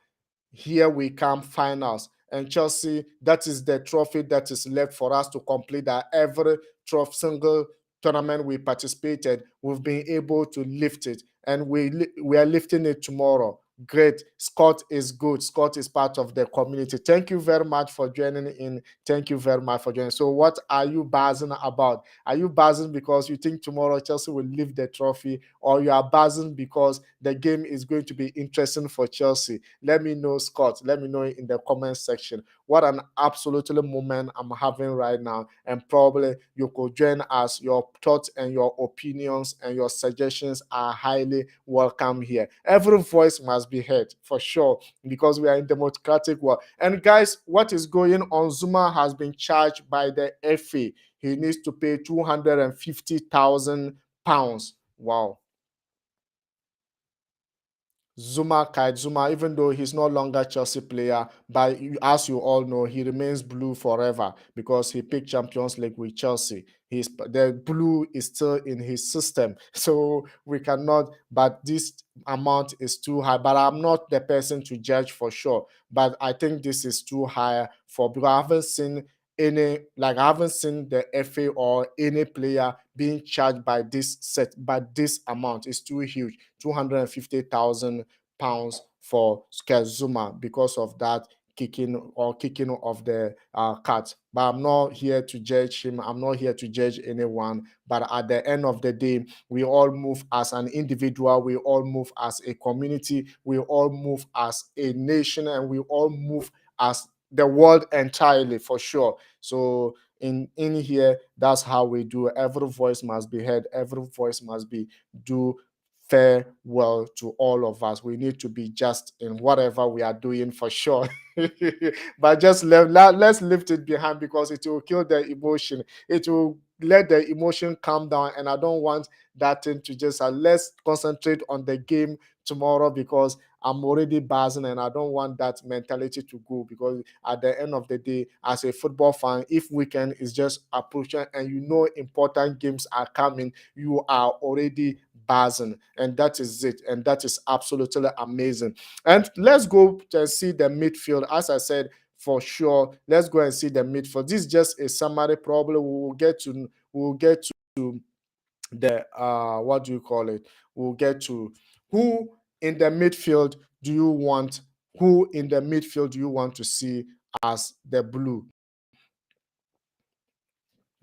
Here we come, finals. And Chelsea, that is the trophy that is left for us to complete, that every trophy, single tournament we participated, we've been able to lift it. And we are lifting it tomorrow. Great. Scott is good. Scott is part of the community. Thank you very much for joining in. Thank you very much for joining. So, what are you buzzing about? Are you buzzing because you think tomorrow Chelsea will lift the trophy, or you are buzzing because the game is going to be interesting for Chelsea? Let me know, Scott. Let me know in the comment section. What an absolutely moment I'm having right now. And probably you could join us. Your thoughts and your opinions and your suggestions are highly welcome here. Every voice must be heard for sure, because we are in democratic world. And guys, what is going on? Zuma has been charged by the FA. He needs to pay £250,000. Wow. Zuma Kite Zuma, even though he's no longer Chelsea player, but as you all know, he remains blue forever because he picked Champions League with Chelsea. The blue is still in his system, so we cannot. But this amount is too high. But I'm not the person to judge for sure. But I think this is too high for, because I haven't seen the FA or any player being charged by this amount. It's too huge. £250,000 for Zuma because of that kicking of the cat. But I'm not here to judge him. I'm not here to judge anyone. But at the end of the day, we all move as an individual. We all move as a community. We all move as a nation, and we all move as the world entirely, for sure. So in here, that's how we do. Every voice must be heard. Every voice must be do farewell to all of us. We need to be just in whatever we are doing, for sure. But just let's lift it behind, because it will kill the emotion. It will let the emotion calm down, and I don't want that thing to just let's concentrate on the game tomorrow, because I'm already buzzing and I don't want that mentality to go, because at the end of the day, as a football fan, if weekend is just approaching and you know important games are coming, you are already buzzing, and that is it, and that is absolutely amazing. And let's go to see the midfield. As I said, for sure, let's go and see the midfield. This is just a summary. Probably we'll get to the what do you call it? We'll get to who in the midfield do you want? Who in the midfield do you want to see as the blue?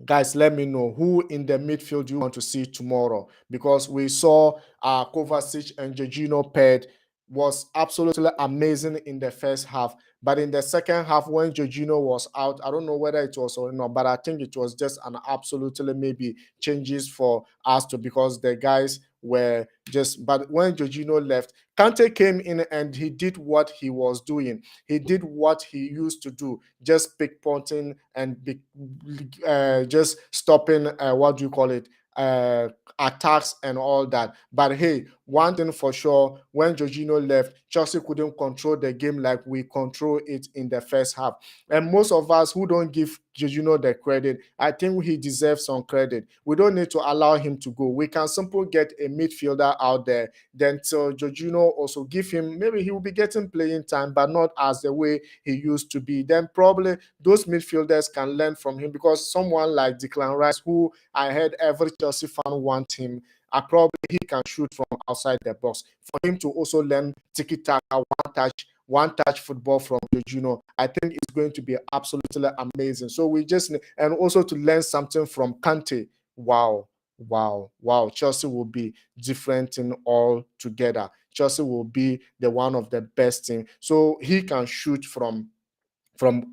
Guys, let me know who in the midfield you want to see tomorrow, because we saw Kovacic and Jorginho paired was absolutely amazing in the first half. But in the second half, when Jorginho was out, I don't know whether it was or not, but I think it was just an absolutely maybe changes for us to, because the guys were just. But when Jorginho left, Kante came in and he did what he was doing. He did what he used to do, just pickpocketing and just stopping what do you call it, attacks and all that. But hey, one thing for sure, when Jorginho left, Chelsea couldn't control the game like we control it in the first half. And most of us who don't give Jorginho the credit, I think he deserves some credit. We don't need to allow him to go. We can simply get a midfielder out there. Then till Jorginho also give him, maybe he will be getting playing time, but not as the way he used to be. Then probably those midfielders can learn from him, because someone like Declan Rice, who I heard every Chelsea fan want him, probably he can shoot from outside the box. For him to also learn tiki taka, one touch football from Jorginho, I think it's going to be absolutely amazing. So we just, and also to learn something from Kante. Wow, wow, wow. Chelsea will be different in all together. Chelsea will be the one of the best team. So he can shoot from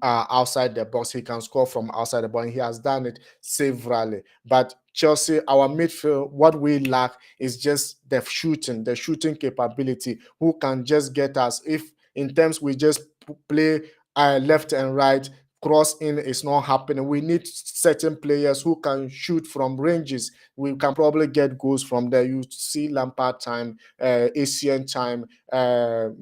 outside the box. He can score from outside the box. And he has done it severally. But Chelsea, our midfield, what we lack is just the shooting capability. Who can just get us? If in terms we just play left and right, cross in is not happening. We need certain players who can shoot from ranges. We can probably get goals from there. You see Lampard time, Asian time.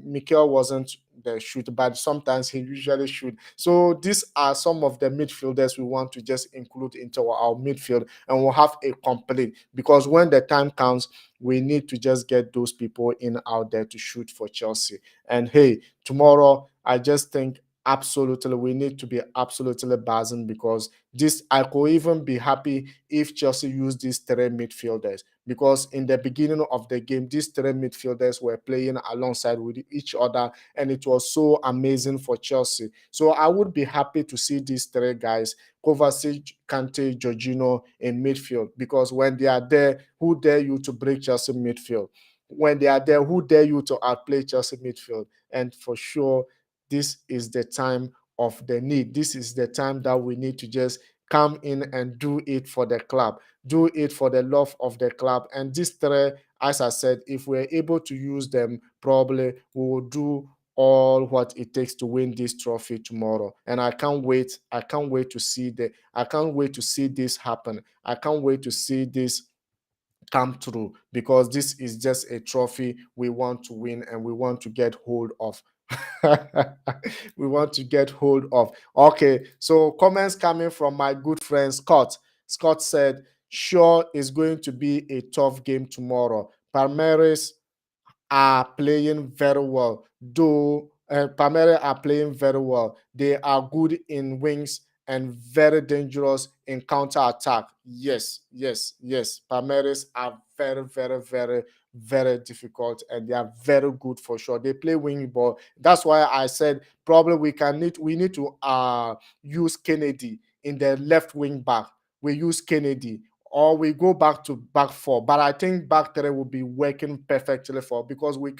Mikel wasn't the shoot, but sometimes he usually shoot. So these are some of the midfielders we want to just include into our midfield, and we'll have a complete, because when the time comes, we need to just get those people in out there to shoot for Chelsea. And hey, tomorrow, I just think absolutely we need to be absolutely buzzing, because this, I could even be happy if Chelsea use these three midfielders, because in the beginning of the game these three midfielders were playing alongside with each other, and it was so amazing for Chelsea. So I would be happy to see these three guys, Kovacic, Kante, Jorginho in midfield, because when they are there, who dare you to break Chelsea midfield? When they are there, who dare you to outplay Chelsea midfield? And for sure, this is the time of the need. This is the time that we need to just come in and do it for the club, do it for the love of the club. And these three, as I said, if we're able to use them, probably we will do all what it takes to win this trophy tomorrow. And I can't wait. I can't wait to see I can't wait to see this happen. I can't wait to see this come through, because this is just a trophy we want to win and we want to get hold of. We want to get hold of. Okay, so comments coming from my good friend Scott. Scott said, sure, it's going to be a tough game tomorrow. Palmeiras are playing very well. Though Palmeiras are playing very well, they are good in wings and very dangerous in counter attack. Yes, yes, yes. Palmeiras are very, very, very, very difficult, and they are very good for sure. They play wing ball. That's why I said probably we need to use Kennedy in the left wing back. We use Kennedy, or we go back to back four. But I think back three will be working perfectly for, because we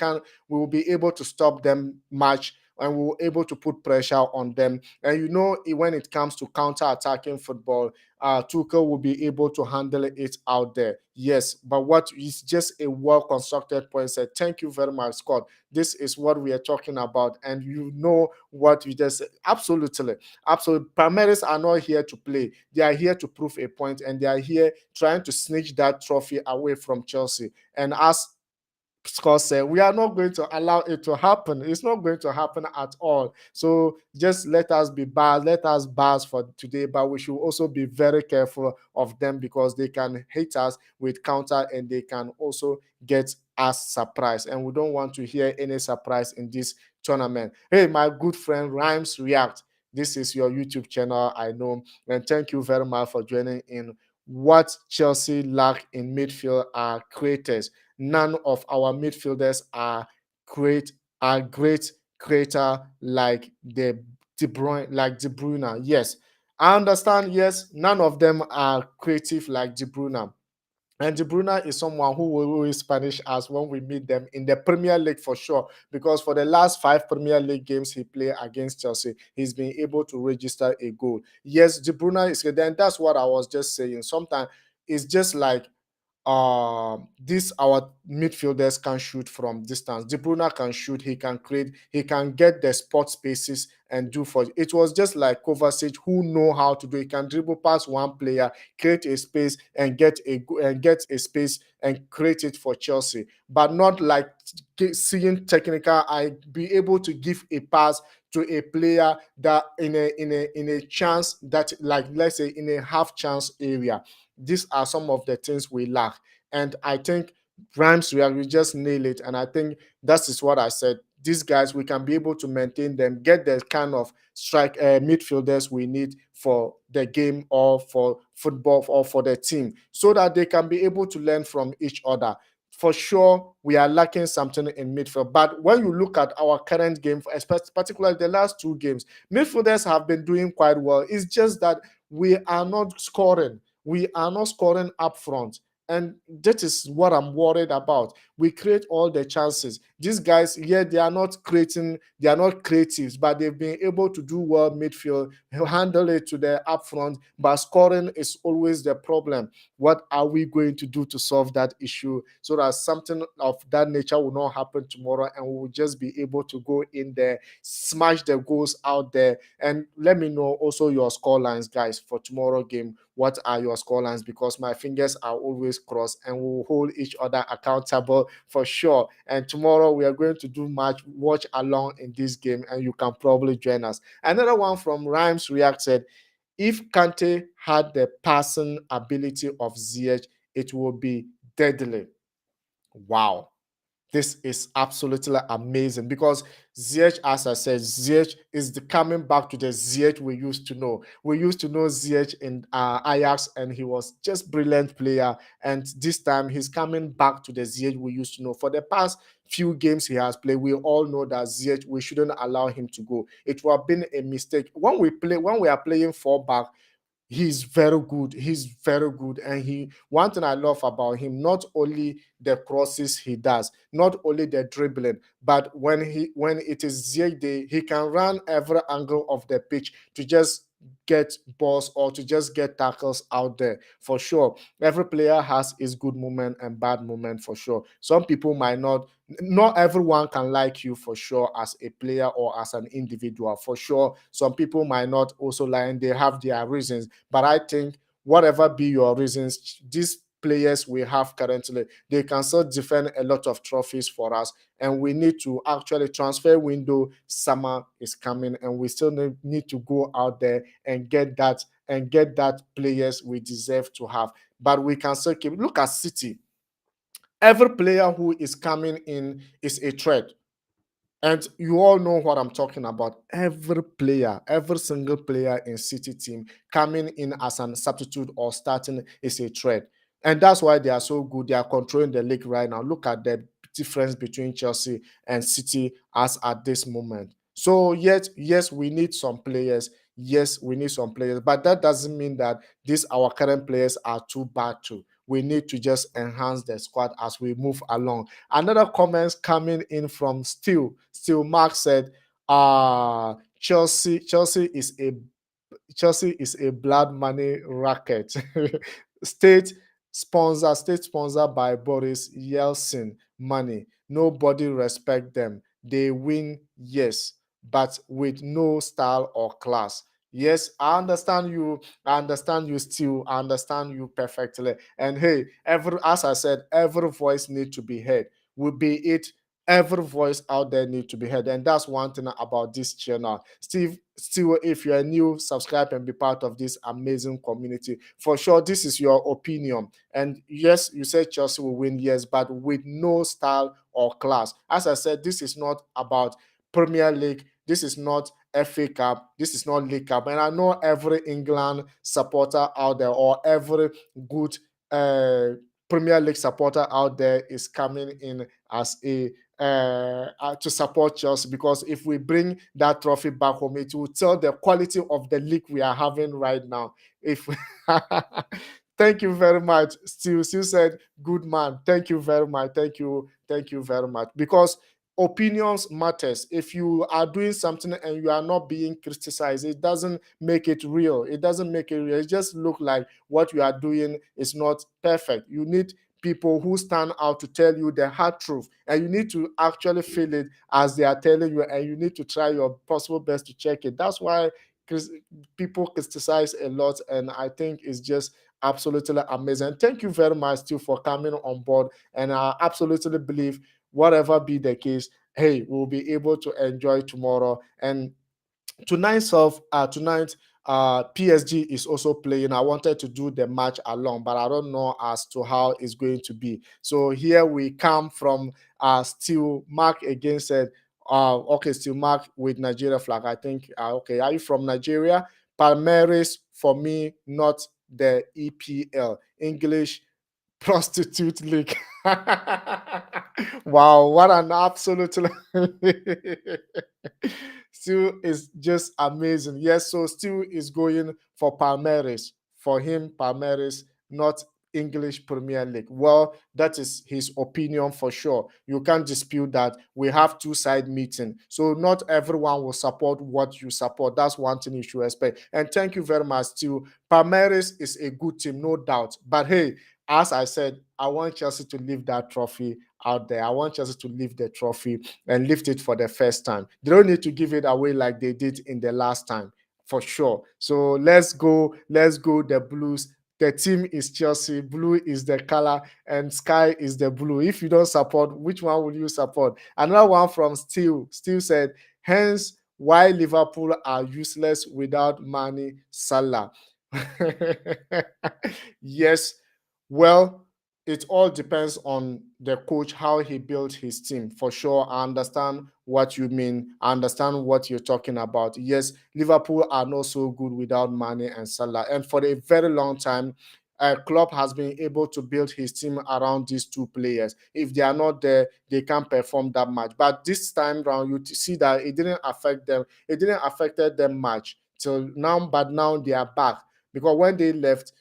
will be able to stop them much, and we will able to put pressure on them. And when it comes to counter-attacking football, Tuchel will be able to handle it out there. Yes, but what is just a well-constructed point said. Thank you very much, Scott. This is what we are talking about, and you know what you just said. Absolutely, absolutely. Palmeiras are not here to play. They are here to prove a point, and they are here trying to snatch that trophy away from Chelsea. And as Scott said, we are not going to allow it to happen. It's not going to happen at all. So just let us be bad. Let us buzz for today, but we should also be very careful of them, because they can hit us with counter, and they can also get us surprised. And we don't want to hear any surprise in this tournament. Hey, my good friend Rhymes React. This is your YouTube channel, I know. And thank you very much for joining in. What Chelsea lack in midfield are creators. None of our midfielders great are great creator like De Bruyne. Yes, I understand. Yes, none of them are creative like De Bruyne. And De Bruyne is someone who will always punish us when we meet them in the Premier League for sure. Because for the last 5 Premier League games he played against Chelsea, he's been able to register a goal. Yes, De Bruyne is good. Then that's what I was just saying. Sometimes it's just like these our midfielders can shoot from distance. De Bruyne can shoot, he can create, he can get the spot spaces and do for it. Was just like Kovacic, who know how to do it. Can dribble past one player, create a space, and get a space and create it for Chelsea, but not like seeing technical. I be able to give a pass to a player that in a chance that, like, let's say in a half chance area. These are some of the things we lack, and I think Rhymes we just nail it, and I think that is what I said. These guys, we can be able to maintain them, get the kind of strike midfielders we need for the game or for football or for the team, so that they can be able to learn from each other. For sure, we are lacking something in midfield. But when you look at our current game, particularly the last two games, midfielders have been doing quite well. It's just that we are not scoring. We are not scoring up front. And that is what I'm worried about. We create all the chances. These guys, yeah, they are not creatives, but they've been able to do well midfield, handle it to the up front, but scoring is always the problem. What are we going to do to solve that issue so that something of that nature will not happen tomorrow, and we will just be able to go in there, smash the goals out there? And let me know also your score lines, guys, for tomorrow game. What are your score lines? Because my fingers are always crossed, and we'll hold each other accountable for sure. And tomorrow we are going to do watch along in this game, and you can probably join us. Another one from Rhymes reacted: if Kante had the passing ability of Ziyech, it would be deadly. Wow. This is absolutely amazing, because Ziyech, as I said, Ziyech is coming back to the Ziyech we used to know. We used to know Ziyech in Ajax, and he was just brilliant player. And this time he's coming back to the Ziyech we used to know. For the past few games he has played, we all know that Ziyech, we shouldn't allow him to go. It would have been a mistake. When we are playing four back, he's very good. He's very good. And one thing I love about him, not only the crosses he does, not only the dribbling, but when it is Ziyech Day, he can run every angle of the pitch to just get balls or to just get tackles out there. For sure, every player has his good moment and bad moment. For sure, some people might not everyone can like you, for sure, as a player or as an individual. For sure, some people might not also like, and they have their reasons. But I think whatever be your reasons, these players we have currently, they can still defend a lot of trophies for us. And we need to actually, transfer window summer is coming, and we still need to go out there and get that players we deserve to have. But we can still look at City. Every player who is coming in is a threat. And you all know what I'm talking about. Every player, every single player in City team coming in as a substitute or starting is a threat. And that's why they are so good. They are controlling the league right now. Look at the difference between Chelsea and City as at this moment. So yet, yes, we need some players. Yes, we need some players. But that doesn't mean that these our current players are too bad too. We need to just enhance the squad as we move along. Another comments coming in from Still Mark said, Chelsea is a blood money racket. state state sponsored by Boris Yeltsin money. Nobody respect them. They win, yes, but with no style or class. Yes, I understand you. I understand you still. I understand you perfectly. And hey, as I said, every voice needs to be heard. Will be it every voice out there need to be heard. And that's one thing about this channel. Still, if you're new, subscribe and be part of this amazing community. For sure, this is your opinion. And yes, you said Chelsea will win, yes, but with no style or class. As I said, this is not about Premier League. This is not FA Cup. This is not League Cup. And I know every England supporter out there, or every good Premier League supporter out there, is coming in as to support Chelsea, because if we bring that trophy back home, it will tell the quality of the league we are having right now. If Thank you very much. Still said, good man. Thank you very much. Thank you very much. Because opinions matters. If you are doing something and you are not being criticized, it doesn't make it real. It doesn't make it real. It just look like what you are doing is not perfect. You need people who stand out to tell you the hard truth, and you need to actually feel it as they are telling you, and you need to try your possible best to check it. That's why people criticize a lot, and I think it's just absolutely amazing. Thank you very much still for coming on board, and I absolutely believe whatever be the case, hey, we'll be able to enjoy tomorrow. And tonight PSG is also playing. I wanted to do the match alone, but I don't know as to how it's going to be. So here we come from still Mark against it. Okay, still Mark with Nigeria flag. I think okay. Are you from Nigeria? Palmeiras for me, not the EPL, English Prostitute League. Wow, what an absolute Still is just amazing. Yes, so still is going for Palmeiras. For him, Palmeiras, not English Premier League. Well, that is his opinion for sure. You can't dispute that. We have two-side meeting. So not everyone will support what you support. That's one thing you should expect. And thank you very much, still. Palmeiras is a good team, no doubt. But hey, as I said, I want Chelsea to leave that trophy out there. I want Chelsea to leave the trophy and lift it for the first time. They don't need to give it away like they did in the last time, for sure. So let's go, the Blues. The team is Chelsea, blue is the color, and sky is the blue. If you don't support, which one will you support? Another one from Steve. Steve said, hence why Liverpool are useless without Mane Salah. Yes, well, it all depends on the coach, how he built his team. For sure, I understand what you mean. I understand what you're talking about. Yes, Liverpool are not so good without Mane and Salah. And for a very long time, Klopp has been able to build his team around these two players. If they are not there, they can't perform that much. But this time round, you see that it didn't affect them. It didn't affect them much till now. But now they are back, because when they left,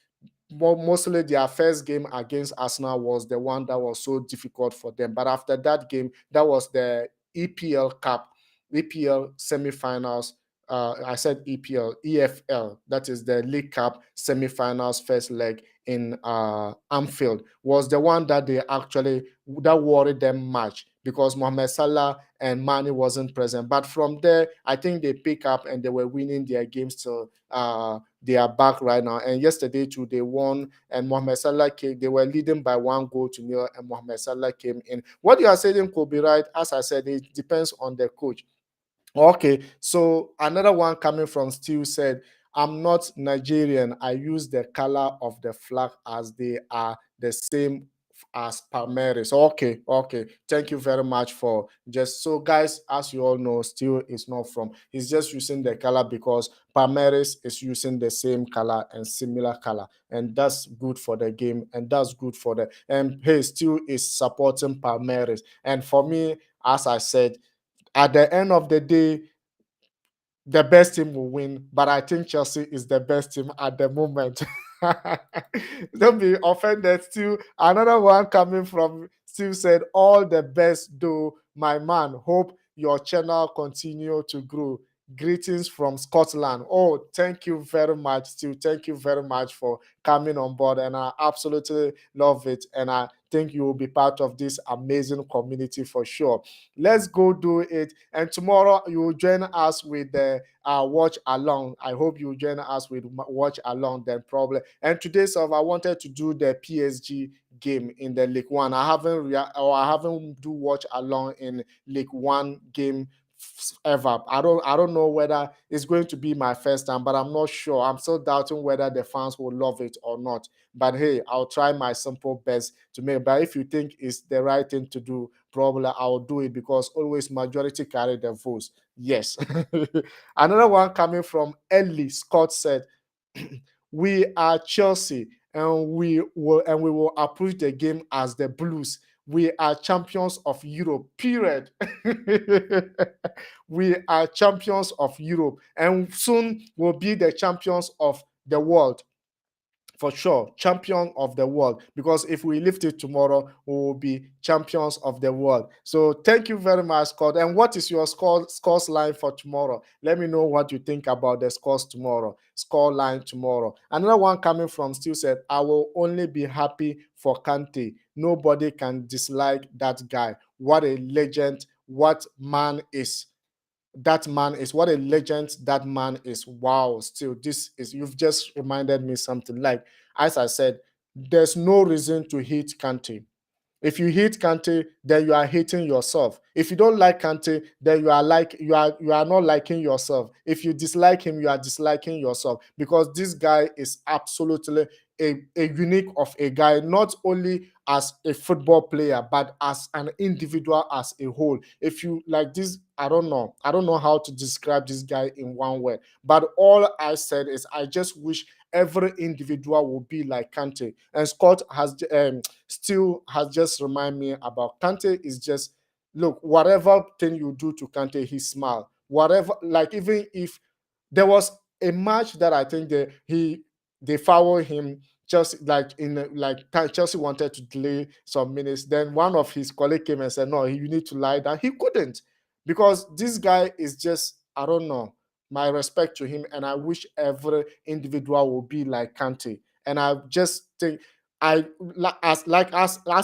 mostly their first game against Arsenal was the one that was so difficult for them. But after that game, that was the EPL Cup, EPL semi-finals. I said EPL, EFL, that is the League Cup semi-finals first leg in Anfield, was the one that they actually that worried them much, because Mohamed Salah and Mane wasn't present. But from there, I think they pick up and they were winning their games till they are back right now. And yesterday too, they won, and Mohamed Salah came. They were leading by 1-0, and Mohamed Salah came in. What you are saying could be right. As I said, it depends on the coach. Okay, so another one coming from Steve said, I'm not Nigerian. I use the color of the flag as they are the same as Palmeiras. Okay, okay. Thank you very much for just so guys, as you all know, Steve is not from. He's just using the color because Palmeiras is using the same color and similar color, and that's good for the game, and that's good for the and hey, Steve is supporting Palmeiras. And for me, as I said, at the end of the day, the best team will win, but I think Chelsea is the best team at the moment. Don't be offended, Stu. Another one coming from Stu said, all the best, though, my man. Hope your channel continue to grow. Greetings from Scotland. Oh, thank you very much, Stu. Thank you very much for coming on board, and I absolutely love it. And I think you will be part of this amazing community for sure. Let's go do it. And tomorrow you will join us with the watch along. I hope you will join us with watch along. Then probably. And today, so I wanted to do the PSG game in the League One. I haven't do watch along in League One game ever. I don't know whether it's going to be my first time, but I'm not sure. I'm still doubting whether the fans will love it or not. But hey, I'll try my simple best to make. But if you think it's the right thing to do, probably I'll do it, because always majority carry the votes. Yes. Another one coming from Ellie Scott said, we are Chelsea, and we will approach the game as the Blues. We are champions of Europe, period. We are champions of Europe, and soon we'll be the champions of the world. for sure, champion of the world. Because if we lift it tomorrow, we will be champions of the world. So thank you very much, Scott. And what is your scores line for tomorrow? Let me know what you think about the scores tomorrow. Score line tomorrow. Another one coming from Steve said, I will only be happy for Kante. Nobody can dislike that guy. What a legend. What man is that man is, what a legend that man is. Wow, still, this is, you've just reminded me something. Like, as I said, there's no reason to hate Kante. If you hate Kante, then you are hating yourself. If you don't like Kante, then you are not liking yourself. If you dislike him, you are disliking yourself, because this guy is absolutely a unique of a guy, not only as a football player, but as an individual as a whole. If you like this, I don't know how to describe this guy in one word. But all I said is I just wish every individual will be like Kante. And Scott has still has just reminded me about Kante. Is just, look, whatever thing you do to Kante, he smile. Whatever, like, even if there was a match that I think they fouled him, just like Chelsea wanted to delay some minutes. Then one of his colleagues came and said, "No, you need to lie down." He couldn't, because this guy is just, I don't know. My respect to him, and I wish every individual will be like Kante. And I just think I as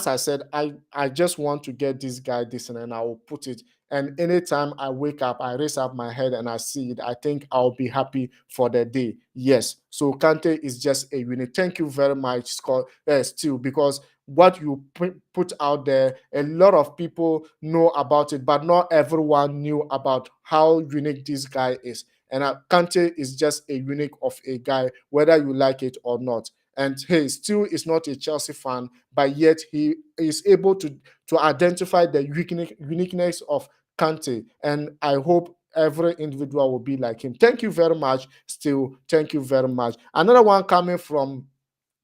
I said, I just want to get this guy this, and I will put it. And anytime I wake up, I raise up my head and I see it, I think I'll be happy for the day. Yes. So Kante is just a unit. Thank you very much, Scott, Stu, because what you put out there, a lot of people know about it, but not everyone knew about how unique this guy is. And Kante is just a unique of a guy, whether you like it or not. And hey, still is not a Chelsea fan, but yet he is able to identify the uniqueness of Kante. And I hope every individual will be like him. Thank you very much, still. Thank you very much. Another one coming from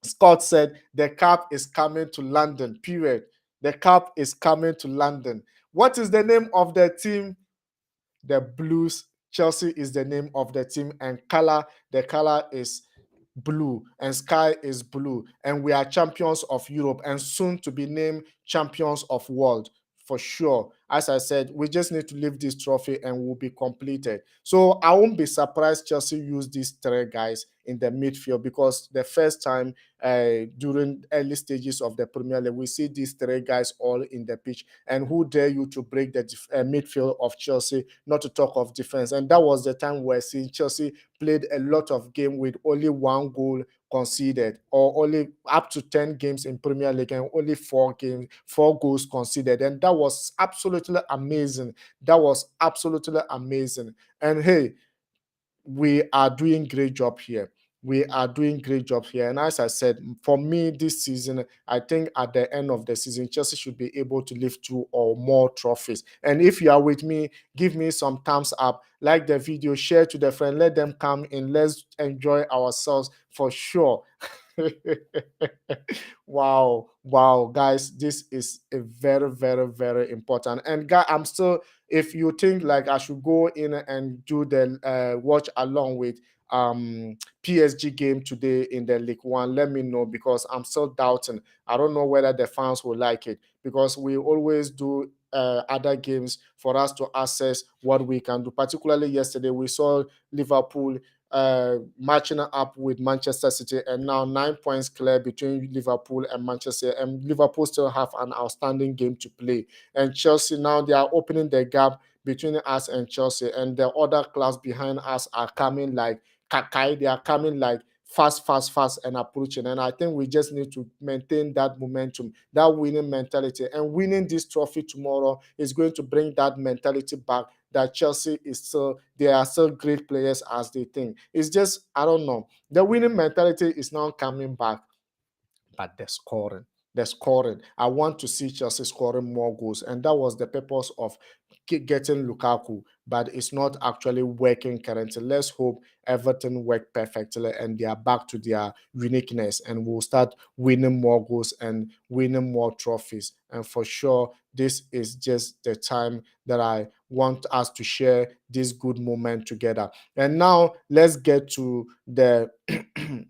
Scott said, the cup is coming to London, period. The cup is coming to London. What is the name of the team? The Blues. Chelsea is the name of the team, and the color is blue, and sky is blue, and we are champions of Europe, and soon to be named champions of world, for sure. As I said, we just need to leave this trophy and we'll be completed. So I won't be surprised Chelsea use these three guys in the midfield, because the first time during early stages of the Premier League, we see these three guys all in the pitch. And who dare you to break the midfield of Chelsea, not to talk of defense? And that was the time we're seeing Chelsea played a lot of game with only one goal conceded, or only up to 10 games in Premier League and only 4 goals conceded. And that was absolutely amazing. That was absolutely amazing. And hey, we are doing great job here. We are doing great job here. And as I said, for me this season, I think at the end of the season, Chelsea should be able to lift 2 or more trophies. And if you are with me, give me some thumbs up, like the video, share to the friend, let them come in. Let's enjoy ourselves for sure. Wow, guys, this is a very, very, very important. And guy, I'm still, if you think like I should go in and do the watch along with PSG game today in the League One, let me know, because I'm still doubting. I don't know whether the fans will like it, because we always do other games for us to assess what we can do. Particularly yesterday, we saw Liverpool matching up with Manchester City, and now 9 points clear between Liverpool and Manchester, and Liverpool still have an outstanding game to play. And Chelsea, now they are opening the gap between us and Chelsea, and the other clubs behind us are coming like Kakai. They are coming like fast, and approaching. And I think we just need to maintain that momentum, that winning mentality. And winning this trophy tomorrow is going to bring that mentality back, that Chelsea is still, they are still great players as they think. It's just, I don't know. The winning mentality is now coming back, but the scoring. The scoring. I want to see Chelsea scoring more goals. And that was the purpose of getting Lukaku, but it's not actually working currently. Let's hope everything worked perfectly and they are back to their uniqueness and we'll start winning more goals and winning more trophies. And for sure, this is just the time that I want us to share this good moment together. And now let's get to the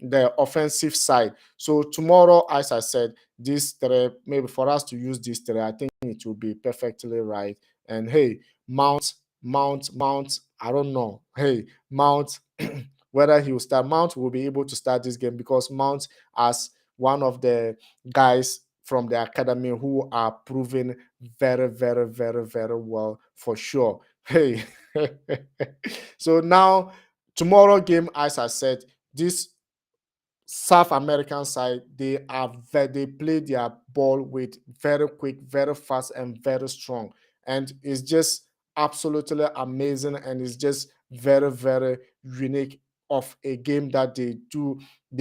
the offensive side. So tomorrow, as I said, this three, maybe for us to use this three, I think it will be perfectly right. And hey, Mount, I don't know. Hey, Mount, whether he will start, Mount will be able to start this game because Mount, as one of the guys from the academy who are proving very, very, very, very well for sure. Hey, so now tomorrow game, as I said, this South American side, they play their ball with very quick, very fast, and very strong. And it's just absolutely amazing and it's just very, very unique of a game that they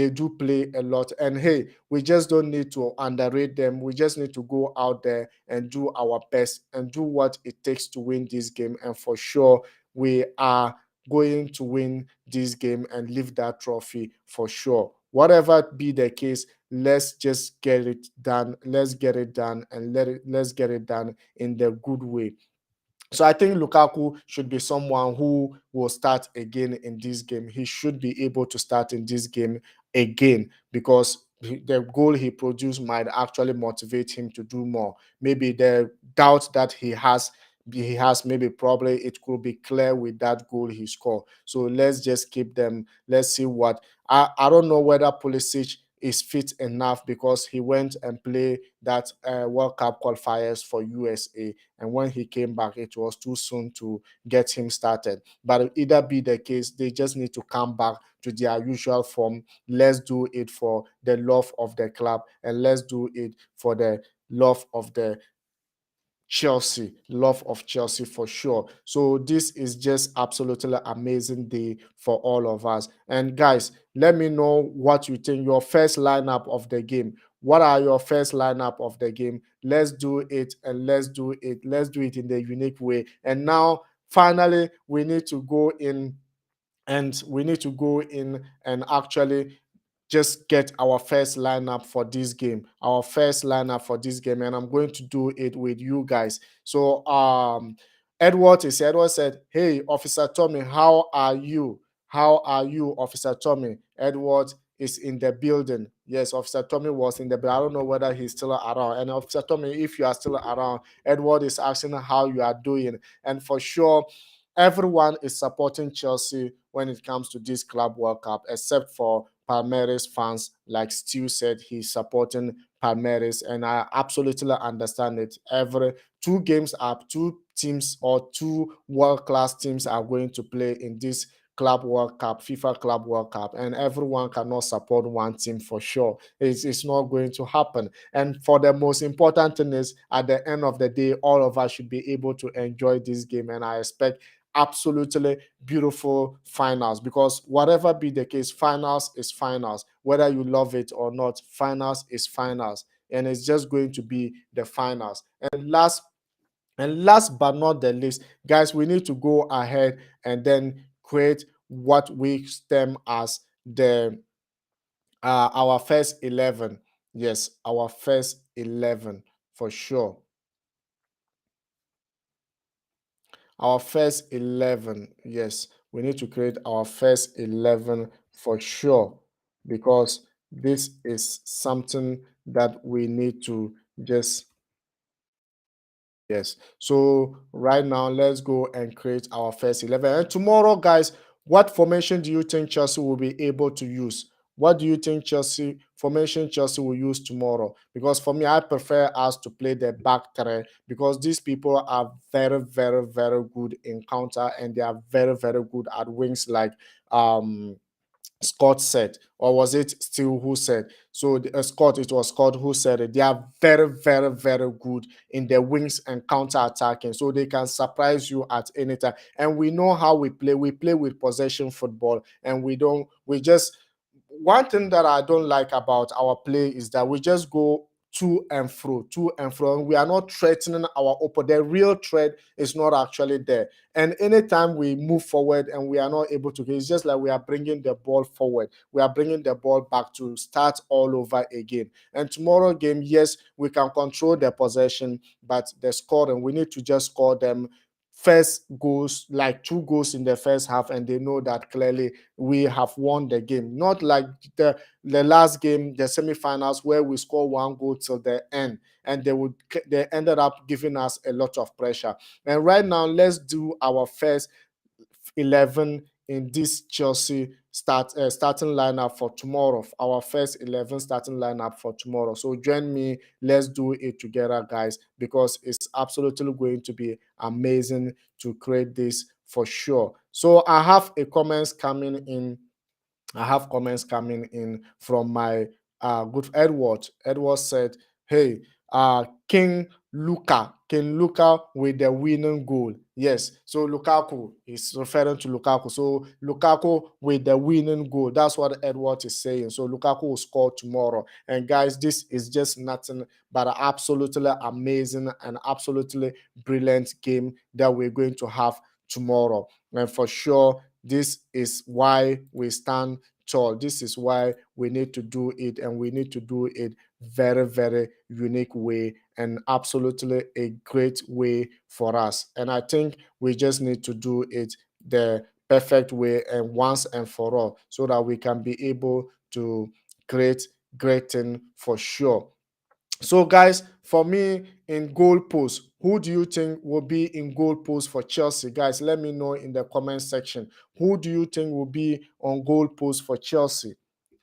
do play a lot. And hey, we just don't need to underrate them. We just need to go out there and do our best and do what it takes to win this game. And for sure, we are going to win this game and lift that trophy for sure. Whatever be the case, let's just get it done. Let's get it done and let's get it done in the good way. So I think Lukaku should be someone who will start again in this game. He should be able to start in this game again because the goal he produced might actually motivate him to do more. Maybe the doubt that he has maybe probably it could be clear with that goal he scored. So let's just keep them. Let's see what I don't know whether Pulisic is fit enough because he went and played that World Cup qualifiers for USA, and when he came back, it was too soon to get him started. But either be the case, they just need to come back to their usual form. Let's do it for the love of the club, and let's do it for the love of the love of Chelsea for sure. So this is just absolutely amazing day for all of us. And guys, let me know what you think. Your first lineup of the game. What are your first lineup of the game? Let's do it and let's do it. Let's do it in the unique way. And now, finally, we need to go in and actually just get our first lineup for this game. Our first lineup for this game, and I'm going to do it with you guys. So Edward said, "Hey, Officer Tommy, how are you? How are you, Officer Tommy?" Edward is in the building. Yes, Officer Tommy was in the building. I don't know whether he's still around. And Officer Tommy, if you are still around, Edward is asking how you are doing. And for sure, everyone is supporting Chelsea when it comes to this Club World Cup, except for Palmeiras fans. Like Stu said, he's supporting Palmeiras, and I absolutely understand it. Every two games up, two teams or two world-class teams are going to play in this Club World Cup, FIFA Club World Cup, and everyone cannot support one team for sure. It's not going to happen. And for the most important thing is, at the end of the day, all of us should be able to enjoy this game, and I expect absolutely beautiful finals because whatever be the case, finals is finals. Whether you love it or not, finals is finals, and it's just going to be the finals. And last but not the least, guys, we need to go ahead and then create what we stem as the our first 11. Yes, our first 11 for sure. Our first 11, yes, we need to create our first 11 for sure because this is something that we need to just, yes. So right now, let's go and create our first 11. And tomorrow, guys, what formation do you think Chelsea will be able to use? What do you think Chelsea will use tomorrow? Because for me, I prefer us to play the back three because these people are very, very, very good in counter and they are very, very good at wings like um Scott said, or was it still who said? So Scott, it was Scott who said it. They are very, very, very good in their wings and counter attacking, so they can surprise you at any time. And we know how we play. We play with possession football, and we don't. We just one thing that I don't like about our play is that we just go to and fro, to and fro. And we are not threatening our opponent. The real threat is not actually there. And anytime we move forward and we are not able to, it's just like we are bringing the ball forward. We are bringing the ball back to start all over again. And tomorrow game, yes, we can control the possession, but the scoring, we need to just score them first goals, like 2 goals in the first half, and they know that clearly we have won the game. Not like the last game, the semi-finals, where we score 1 goal till the end, and they ended up giving us a lot of pressure. And right now, let's do our first 11 in this Chelsea starting lineup for tomorrow. Our first 11 starting lineup for tomorrow. So join me. Let's do it together, guys, because it's absolutely going to be amazing to create this for sure. So I have a comments coming in. I have comments coming in from my good Edward. Edward said, "Hey, King Luca with the winning goal." Yes, so Lukaku is referring to Lukaku. So Lukaku with the winning goal. That's what Edward is saying. So Lukaku will score tomorrow. And guys, this is just nothing but an absolutely amazing and absolutely brilliant game that we're going to have tomorrow. And for sure, this is why we stand tall. This is why we need to do it, and we need to do it very, very unique way and absolutely a great way for us. And I think we just need to do it the perfect way and once and for all, so that we can be able to create great thing for sure. So, guys, for me in goal post, who do you think will be in goal post for Chelsea? Guys, let me know in the comment section. Who do you think will be on goal post for Chelsea?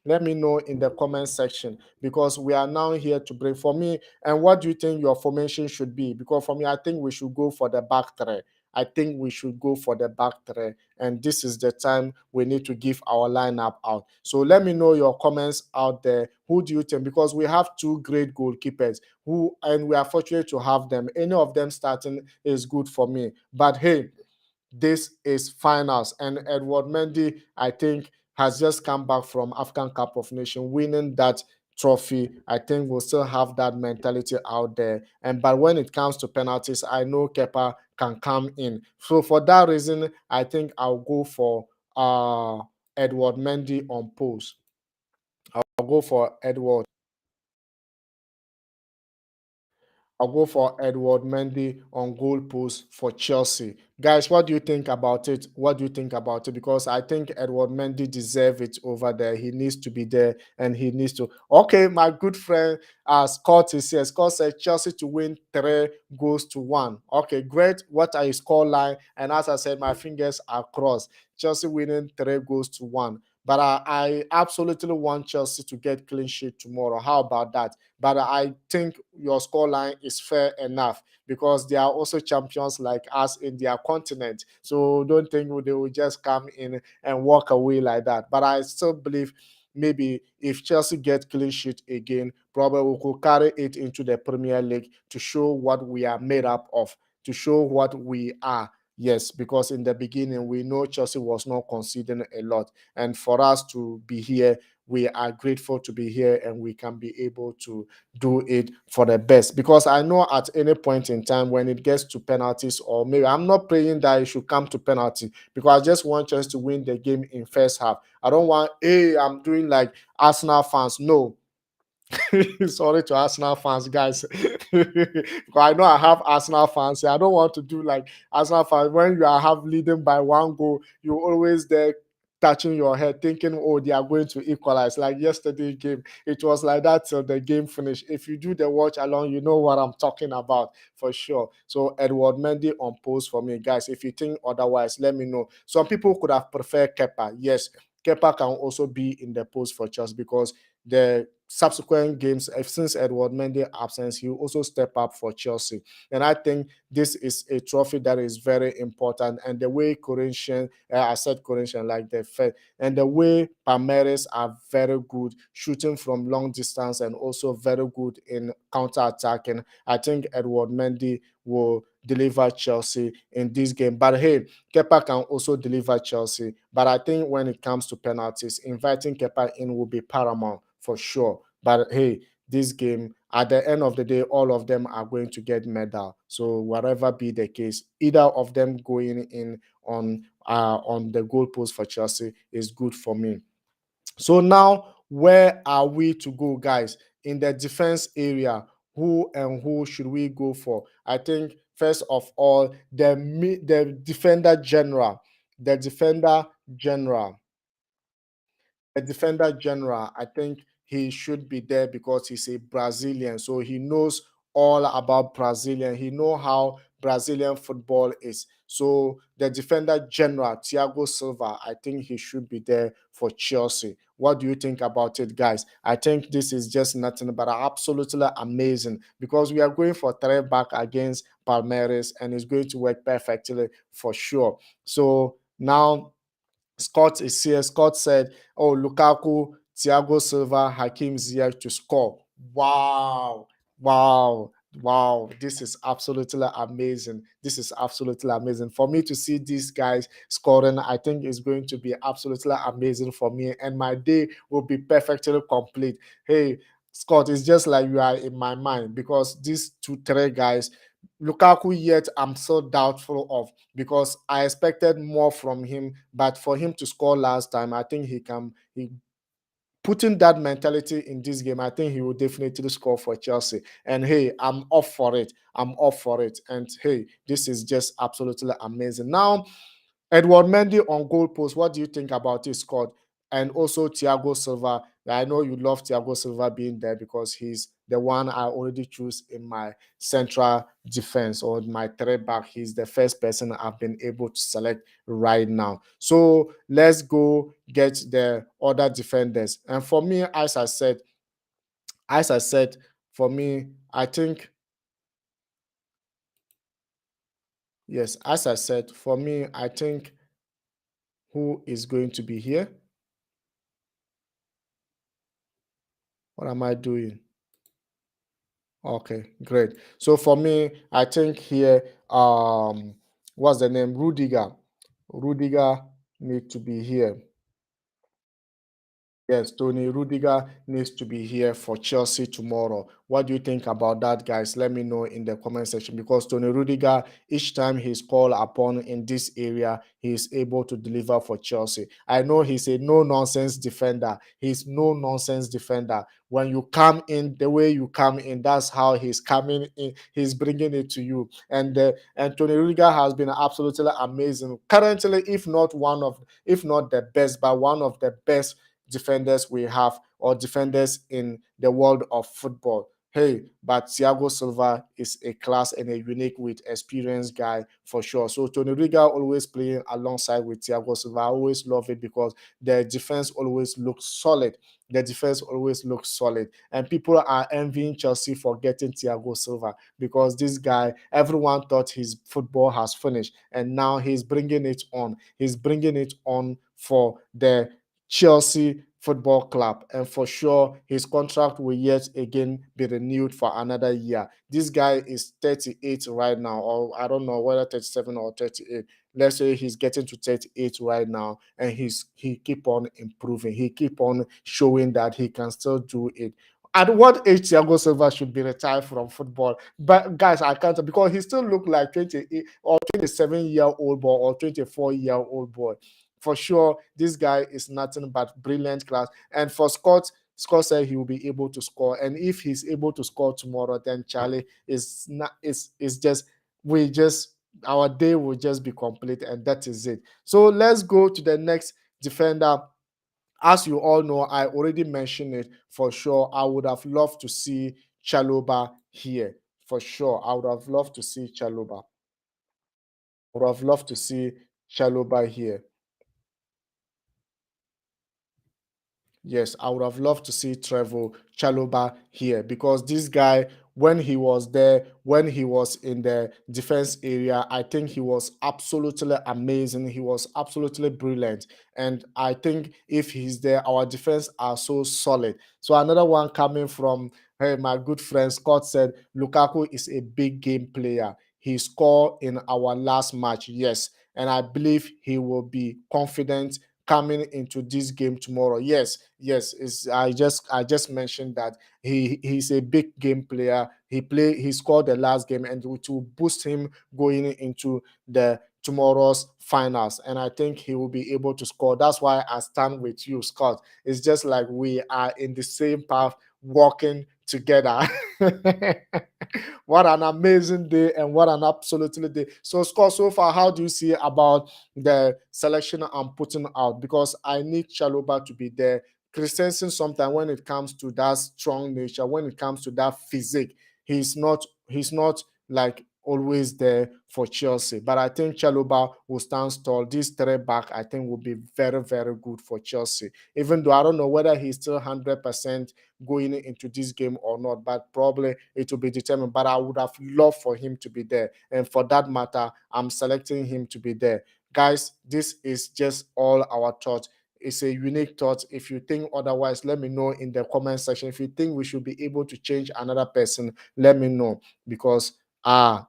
Let me know in the comment section, because we are now here to bring for me. And what do you think your formation should be? Because for me, I think we should go for the back three. I think we should go for the back three. And this is the time we need to give our lineup out. So let me know your comments out there. Who do you think? Because we have two great goalkeepers and we are fortunate to have them. Any of them starting is good for me. But hey, this is finals, and Edward Mendy, I think, has just come back from African Cup of Nations, winning that trophy. I think we'll still have that mentality out there. And but when it comes to penalties, I know Kepa can come in. So for that reason, I think I'll go for Edward Mendy on post. I'll go for Edward. I'll go for Edward Mendy on goal post for Chelsea. Guys, what do you think about it? What do you think about it? Because I think Edward Mendy deserves it over there. He needs to be there, and he needs to. Okay, my good friend Scott is here. Scott said Chelsea to win 3 goals to 1. Okay, great. What are his score line? And as I said, my fingers are crossed. Chelsea winning 3 goals to 1. But I absolutely want Chelsea to get clean sheet tomorrow. How about that? But I think your scoreline is fair enough, because they are also champions like us in their continent. So don't think they will just come in and walk away like that. But I still believe maybe if Chelsea get clean sheet again, probably we could carry it into the Premier League to show what we are made up of, to show what we are. Yes, because in the beginning, we know Chelsea was not conceding a lot. And for us to be here, we are grateful to be here, and we can be able to do it for the best. Because I know at any point in time when it gets to penalties, or maybe I'm not praying that it should come to penalty, because I just want Chelsea to win the game in first half. I don't want, hey, I'm doing like Arsenal fans. No, sorry to Arsenal fans, guys. I know I have Arsenal fans here. I don't want to do like Arsenal fans. When you are have leading by 1 goal, you're always there touching your head, thinking, oh, they are going to equalize. Like yesterday game, it was like that till the game finished. If you do the watch along, you know what I'm talking about for sure. So Edward Mendy on post for me, guys. If you think otherwise, let me know. Some people could have preferred Kepa. Yes, Kepa can also be in the post for Chelsea, because the subsequent games, since Edward Mendy absence, he will also step up for Chelsea. And I think this is a trophy that is very important. And the way Corinthians, I said Corinthians like the Fed, and the way Palmeiras are very good shooting from long distance, and also very good in counter-attacking, I think Edward Mendy will deliver Chelsea in this game. But hey, Kepa can also deliver Chelsea. But I think when it comes to penalties, inviting Kepa in will be paramount for sure. But hey, this game, at the end of the day, all of them are going to get medal. So whatever be the case, either of them going in on the goalpost for Chelsea is good for me. So now, where are we to go, guys? In the defense area, who and who should we go for? I think first of all, the defender general, the defender general a defender general. I think he should be there because he's a Brazilian, so he knows all about Brazilian. He know how Brazilian football is. So the defender general, Thiago Silva, I think he should be there for Chelsea. What do you think about it, guys? I think this is just nothing but absolutely amazing because we are going for three back against Palmeiras, and it's going to work perfectly for sure. So now Scott is here. Scott said, "Oh, Lukaku, Thiago Silva, Hakim Ziyech to score." Wow, wow, wow! This is absolutely amazing. This is absolutely amazing for me to see these guys scoring. I think it's going to be absolutely amazing for me, and my day will be perfectly complete. Hey, Scott, it's just like you are in my mind because these two, three guys. Lukaku, yet I'm so doubtful of because I expected more from him. But for him to score last time, I think he can. He putting that mentality in this game, I think he will definitely score for Chelsea. And hey, I'm off for it. I'm off for it. And hey, this is just absolutely amazing. Now, Edward Mendy on goal post. What do you think about his squad? And also Thiago Silva. I know you love Thiago Silva being there because he's the one I already choose in my central defense or my third back. He's the first person I've been able to select right now. So let's go get the other defenders. And for me, as I said, for me, I think yes, as I said, for me, I think who is going to be here? What am I doing? Okay, great. So for me, I think here, what's the name? Rudiger. Rudiger need to be here. Yes, Tony Rudiger needs to be here for Chelsea tomorrow. What do you think about that, guys? Let me know in the comment section because Tony Rudiger, each time he's called upon in this area, he is able to deliver for Chelsea. I know he's a no-nonsense defender. He's no-nonsense defender. When you come in, the way you come in, that's how he's coming in. He's bringing it to you. And Tony Rudiger has been absolutely amazing. Currently, if not the best, but one of the best defenders we have or defenders in the world of football. Hey, but Thiago Silva is a class and a unique with experienced guy for sure. So Tony Riga always playing alongside with Thiago Silva. I always love it because the defense always looks solid. The defense always looks solid. And people are envying Chelsea for getting Thiago Silva because this guy, everyone thought his football has finished. And now he's bringing it on. He's bringing it on for the Chelsea Football Club, and for sure his contract will yet again be renewed for another year. This guy is 38 right now, or I don't know whether 37 or 38. Let's say he's getting to 38 right now, and he keep on improving. He keep on showing that he can still do it. At what age Thiago Silva should be retired from football? But guys, I can't because he still look like 28 or 27-year-old boy or 24-year-old boy. For sure, this guy is nothing but brilliant class. And for Scott said he will be able to score. And if he's able to score tomorrow, then Charlie is not is just we just our day will just be complete, and that is it. So let's go to the next defender. As you all know, I already mentioned it for sure. I would have loved to see Chaloba here. For sure. I would have loved to see Chaloba. I would have loved to see Chaloba here. Yes, I would have loved to see Trevor Chaloba here because this guy, when he was there, when he was in the defense area, I think he was absolutely amazing. He was absolutely brilliant. And I think if he's there, our defense are so solid. So another one coming from hey, my good friend Scott said Lukaku is a big game player. He scored in our last match, yes. And I believe he will be confident coming into this game tomorrow. Yes, yes, is I just mentioned that he's a big game player. He scored the last game, and it will boost him going into the tomorrow's finals. And I think he will be able to score. That's why I stand with you, Scott. It's just like we are in the same path, walking together. What an amazing day, and what an absolutely day. So, Scott, so far, how do you see about the selection I'm putting out? Because I need Chaloba to be there. Christensen, sometimes when it comes to that strong nature, when it comes to that physique, he's not like always there for Chelsea. But I think Chaloba will stand tall. This three back, I think, will be very, very good for Chelsea. Even though I don't know whether he's still 100% going into this game or not, but probably it will be determined. But I would have loved for him to be there. And for that matter, I'm selecting him to be there. Guys, this is just all our thoughts. It's a unique thought. If you think otherwise, let me know in the comment section. If you think we should be able to change another person, let me know. Because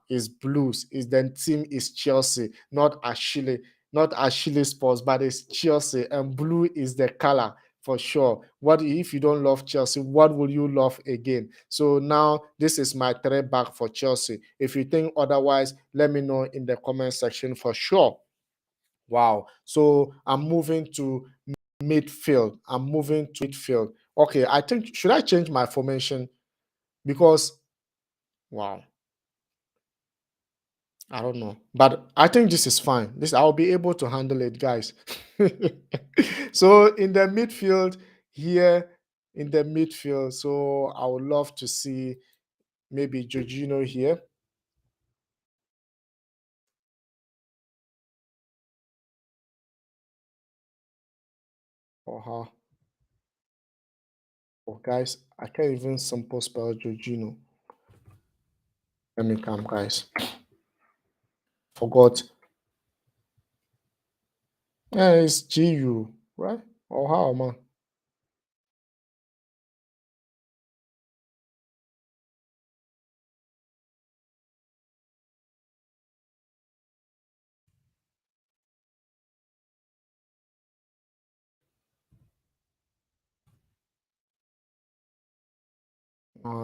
it's blues. Is the team is Chelsea, not Achilles Sports, but it's Chelsea, and blue is the color for sure. What if you don't love Chelsea? What will you love again? So now this is my three back for Chelsea. If you think otherwise, let me know in the comment section for sure. Wow. So I'm moving to midfield. I'm moving to midfield. Okay, I think should I change my formation? Because wow, I don't know. But I think this is fine. This I'll be able to handle it, guys. So in the midfield here, in the midfield, so I would love to see maybe Jorginho here. Or her. Oh, guys, I can't even simple spell Jorginho. Let me come, guys. Forgot. Yeah, it's GU, right? Or how, man?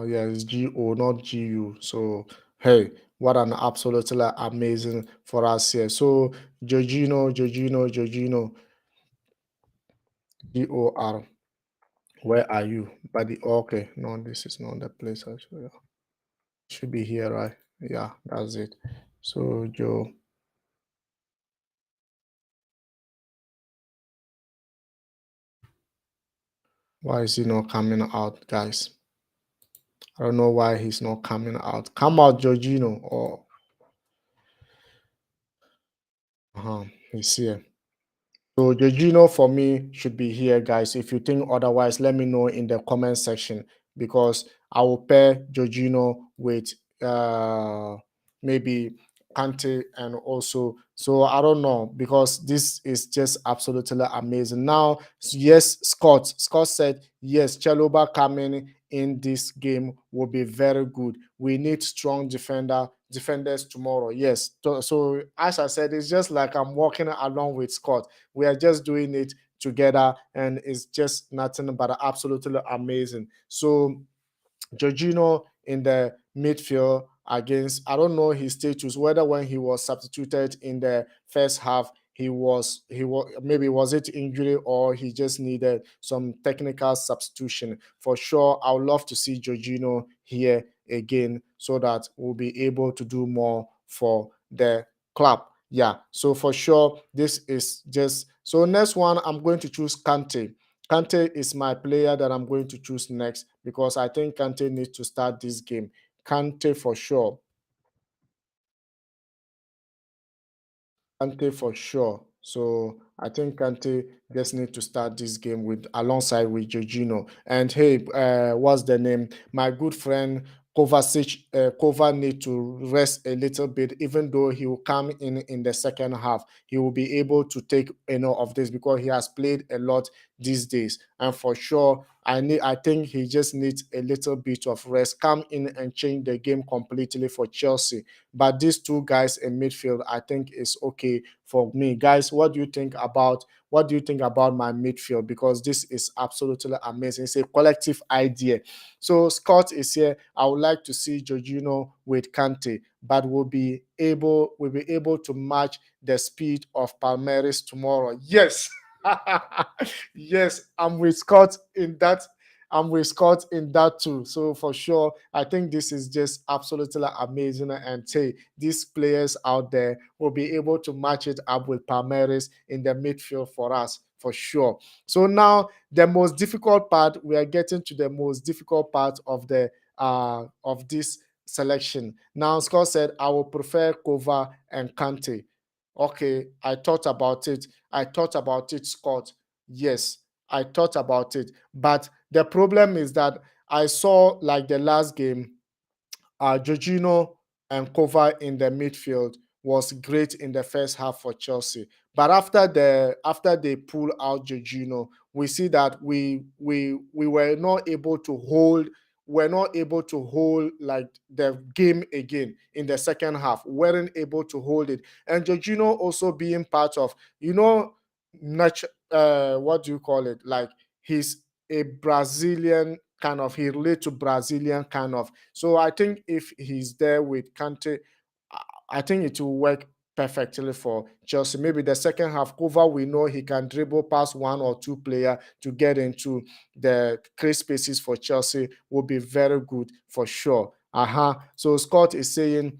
Yeah, it's GO, not GU. So, hey, what an absolutely amazing for us here. So, Jorginho, GOR. Where are you? Buddy, okay. No, this is not the place actually. Should be here, right? Yeah, that's it. So, Joe, why is he not coming out, guys? I don't know why he's not coming out. Come out, Jorginho. Or, he's here. So Jorginho for me should be here, guys. If you think otherwise, let me know in the comment section because I will pair Jorginho with maybe Kante and also. So I don't know because this is just absolutely amazing. Now, yes, Scott said yes. Chaloba coming in this game will be very good. We need strong defenders tomorrow. Yes. So as I said, it's just like I'm walking along with Scott. We are just doing it together, and it's just nothing but absolutely amazing. So Jorginho in the midfield against, I don't know his status, whether when he was substituted in the first half, he was maybe was it injury or he just needed some technical substitution. For sure, I would love to see Jorginho here again so that we'll be able to do more for the club. Yeah, so for sure, this is just so. Next one, I'm going to choose Kante. Kante is my player that I'm going to choose next because I think Kante needs to start this game. Kante for sure. Kante for sure. So I think Kante just need to start this game with alongside with Jorginho. And hey, what's the name? My good friend Kovacic. Kova need to rest a little bit, even though he will come in the second half. He will be able to take of this because he has played a lot these days. And for sure, I think he just needs a little bit of rest, come in and change the game completely for Chelsea. But these two guys in midfield, I think is okay for me. Guys, what do you think about my midfield? Because this is absolutely amazing. It's a collective idea. So Scott is here. I would like to see Jorginho with Kante, but we'll be able to match the speed of Palmeiras tomorrow. Yes. Yes, I'm with Scott in that too. So for sure, I think this is just absolutely amazing. And say these players out there will be able to match it up with Palmeiras in the midfield for us for sure. So now the most difficult part, we are getting to the most difficult part of this selection. Now Scott said, I will prefer Kova and Kante. Okay, I thought about it, Scott. Yes, I thought about it. But the problem is that I saw like the last game, Jorginho and Kova in the midfield was great in the first half for Chelsea. But after they pull out Jorginho, we see that we were not able to hold like the game again in the second half. Weren't able to hold it. And Jorginho also being part of, you know, what do you call it? Like he's a Brazilian kind of, he relate to Brazilian kind of. So I think if he's there with Kante, I think it will work perfectly for Chelsea. Maybe the second half, Kova, we know he can dribble past one or two player to get into the create spaces for Chelsea, will be very good for sure. So Scott is saying,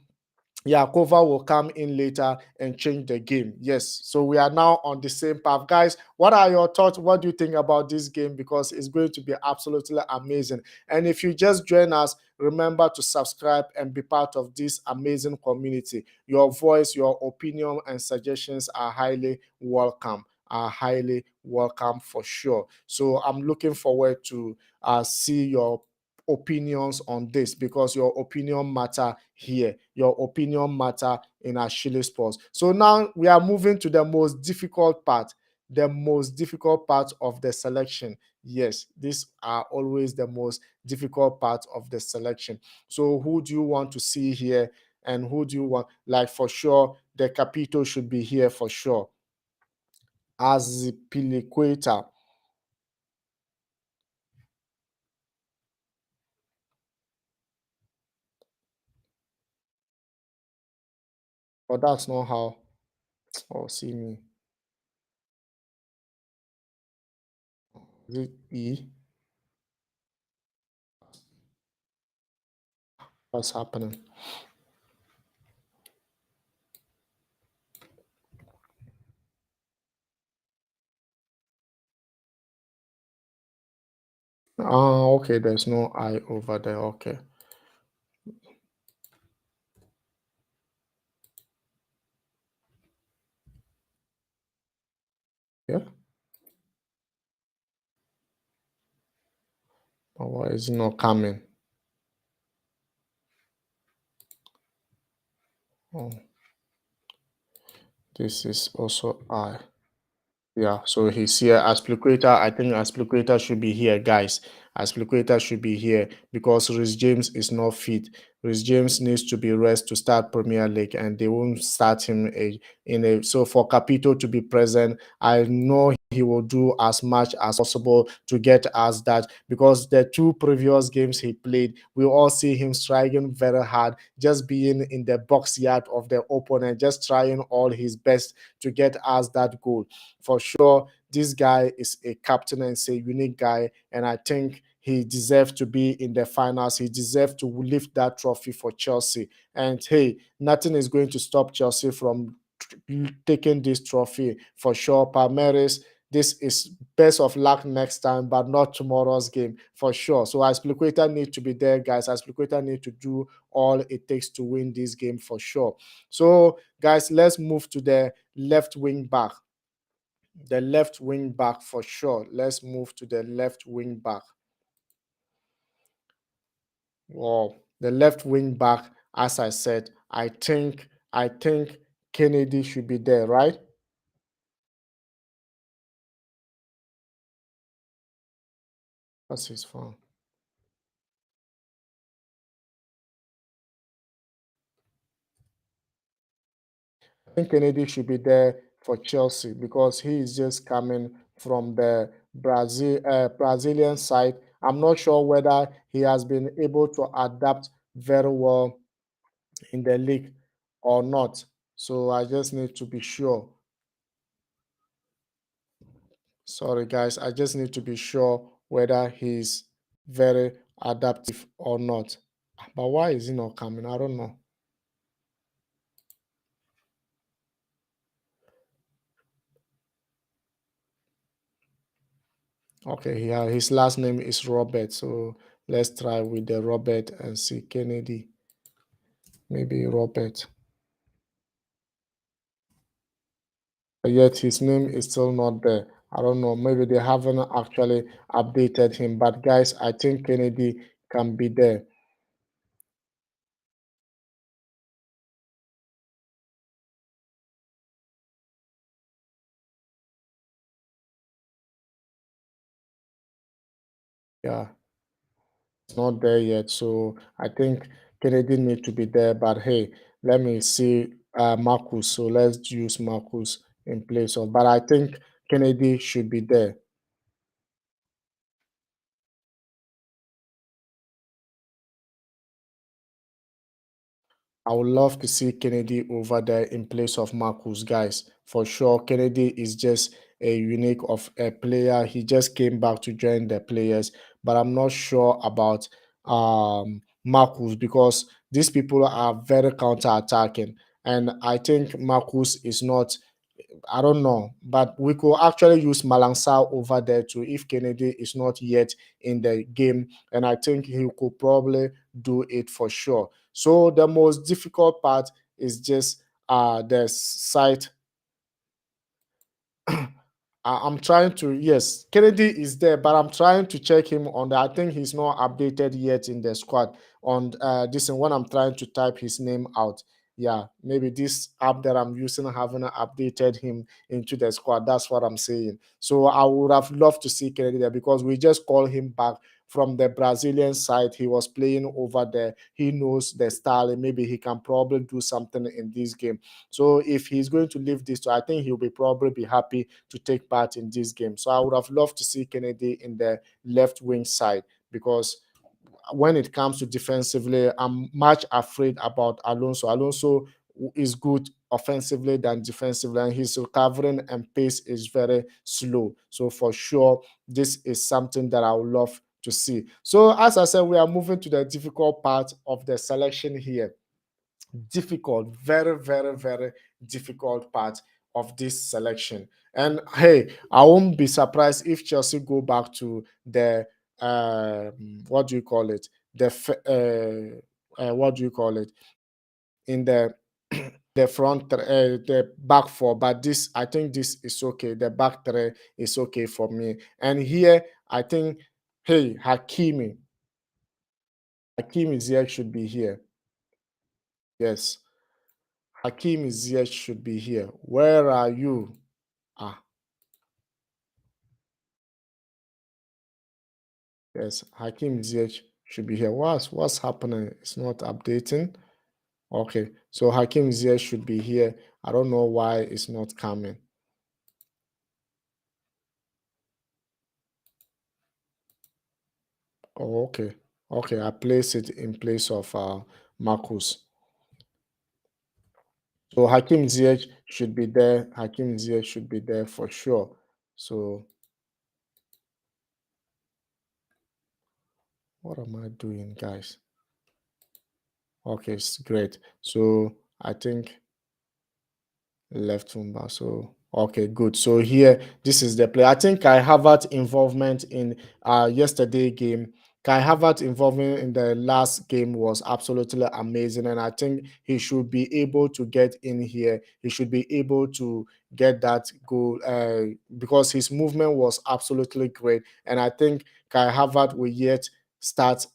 yeah, Kova will come in later and change the game. Yes. So we are now on the same path. Guys, what are your thoughts? What do you think about this game? Because it's going to be absolutely amazing. And if you just join us, remember to subscribe and be part of this amazing community. Your voice, your opinion, and suggestions are highly welcome. Are highly welcome for sure. So I'm looking forward to see your opinions on this, because your opinion matter here. Your opinion matter in Achilles Sports. So now we are moving to the most difficult part, the most difficult part of the selection. Yes, these are always the most difficult part of the selection. So who do you want to see here, and who do you want? Like for sure, the Capito should be here for sure. Azpilicueta. But that's not how. Oh, see me. Is it E? What's happening? Okay, there's no I over there. Okay. Yeah. But why is it not coming? Oh, this is also I. Yeah, so he's here. Aspliquator, I think Aspliquator should be here, guys. Aspliquator should be here because Rhys James is not fit. Rhys James needs to be rest to start Premier League, and they won't start him in a. So for Capito to be present, I know he will do as much as possible to get us that, because the two previous games he played, we all see him striking very hard, just being in the box yard of the opponent, just trying all his best to get us that goal. For sure, this guy is a captain and is a unique guy, and I think he deserves to be in the finals. He deserves to lift that trophy for Chelsea. And hey, nothing is going to stop Chelsea from taking this trophy for sure. Palmeiras, this is best of luck next time, but not tomorrow's game for sure. So Aspliqueta need to be there, guys. Aspliqueta need to do all it takes to win this game for sure. So, guys, let's move to the left wing back. The left wing back for sure. Let's move to the left wing back. Wow, the left wing back, as I said, I think Kennedy should be there, right? That's his fun. I think Kennedy should be there for Chelsea because he is just coming from the Brazilian side. I'm not sure whether he has been able to adapt very well in the league or not. So I just need to be sure. Sorry, guys. I just need to be sure whether he's very adaptive or not. But why is he not coming? I don't know. Okay, yeah, his last name is Robert. So let's try with the Robert and see Kennedy. Maybe Robert. But yet his name is still not there. I don't know. Maybe they haven't actually updated him. But guys, I think Kennedy can be there. Yeah, it's not there yet. So I think Kennedy need to be there. But hey, let me see Marcus. So let's use Marcus in place of. But I think Kennedy should be there. I would love to see Kennedy over there in place of Marcus, guys. For sure, Kennedy is just a unique of a player. He just came back to join the players, but I'm not sure about Marcus because these people are very counter-attacking, and I think Marcus is not. I don't know, but we could actually use Malangsar over there too if Kennedy is not yet in the game, and I think he could probably do it for sure. So the most difficult part is just the site. I'm trying to, yes, Kennedy is there, but I'm trying to check him on the. I think he's not updated yet in the squad. On this and when I'm trying to type his name out. Yeah, maybe this app that I'm using haven't updated him into the squad. That's what I'm saying. So I would have loved to see Kennedy there because we just call him back from the Brazilian side. He was playing over there. He knows the style, and maybe he can probably do something in this game. So if he's going to leave this, I think he'll be probably be happy to take part in this game. So I would have loved to see Kennedy in the left wing side because when it comes to defensively, I'm much afraid about Alonso. Alonso is good offensively than defensively, and his recovering and pace is very slow. So for sure, this is something that I would love to see. So as I said, we are moving to the difficult part of the selection here. Difficult, very, very, very difficult part of this selection. And hey, I won't be surprised if Chelsea go back to the what do you call it? What do you call it? In the front, the back four. But this, I think, this is okay. The back three is okay for me. And here, I think, hey, Hakimi Ziyech should be here. Yes, Hakim Ziyech should be here. Where are you? Ah, yes, Hakim Ziyech should be here. What's happening? It's not updating. Okay, so Hakim Ziyech should be here. I don't know why it's not coming. Oh, okay. Okay, I place it in place of Marcus. So Hakim Ziyech should be there. Hakim Ziyech should be there for sure. So what am I doing, guys? Okay, it's great. So I think left wing back. So okay, good. So here, this is the play. I think Kai Havertz involvement in yesterday game. Kai Havertz involvement in the last game was absolutely amazing, and I think he should be able to get in here. He should be able to get that goal because his movement was absolutely great, and I think Kai Havertz will yet start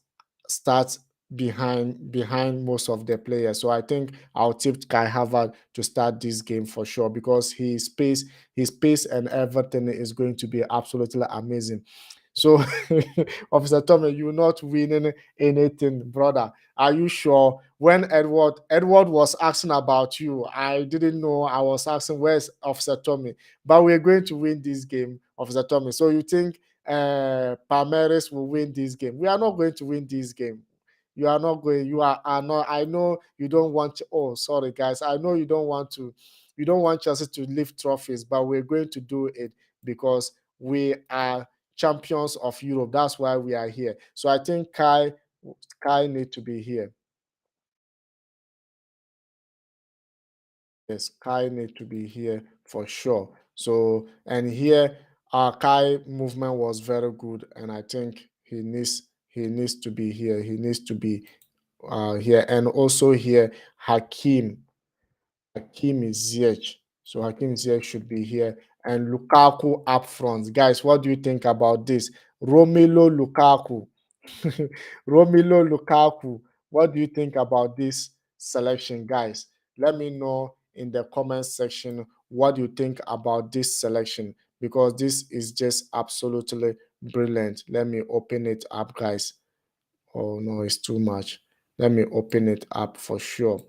start behind most of the players. So I think I'll tip Kai Havertz to start this game for sure because his pace and everything is going to be absolutely amazing. So, Officer Tommy, you're not winning anything, brother. Are you sure? When Edward was asking about you, I didn't know. I was asking where's Officer Tommy, but we're going to win this game, Officer Tommy. So you think Palmeiras will win this game? We are not going to win this game. You are not going. Are not. I know you don't want. Oh, sorry, guys. I know you don't want to. You don't want Chelsea to lift trophies, but we're going to do it because we are champions of Europe. That's why we are here. So I think Kai need to be here. Yes, Kai need to be here for sure. So and here our Kai movement was very good, and I think he needs to be here. He needs to be here, and also here Hakim Ziyech. So Hakim Ziyech should be here, and Lukaku up front. Guys, what do you think about this? Romelu Lukaku. Romelu Lukaku. What do you think about this selection, guys? Let me know in the comment section what you think about this selection because this is just absolutely brilliant. Let me open it up, guys. Oh no, it's too much. Let me open it up for sure.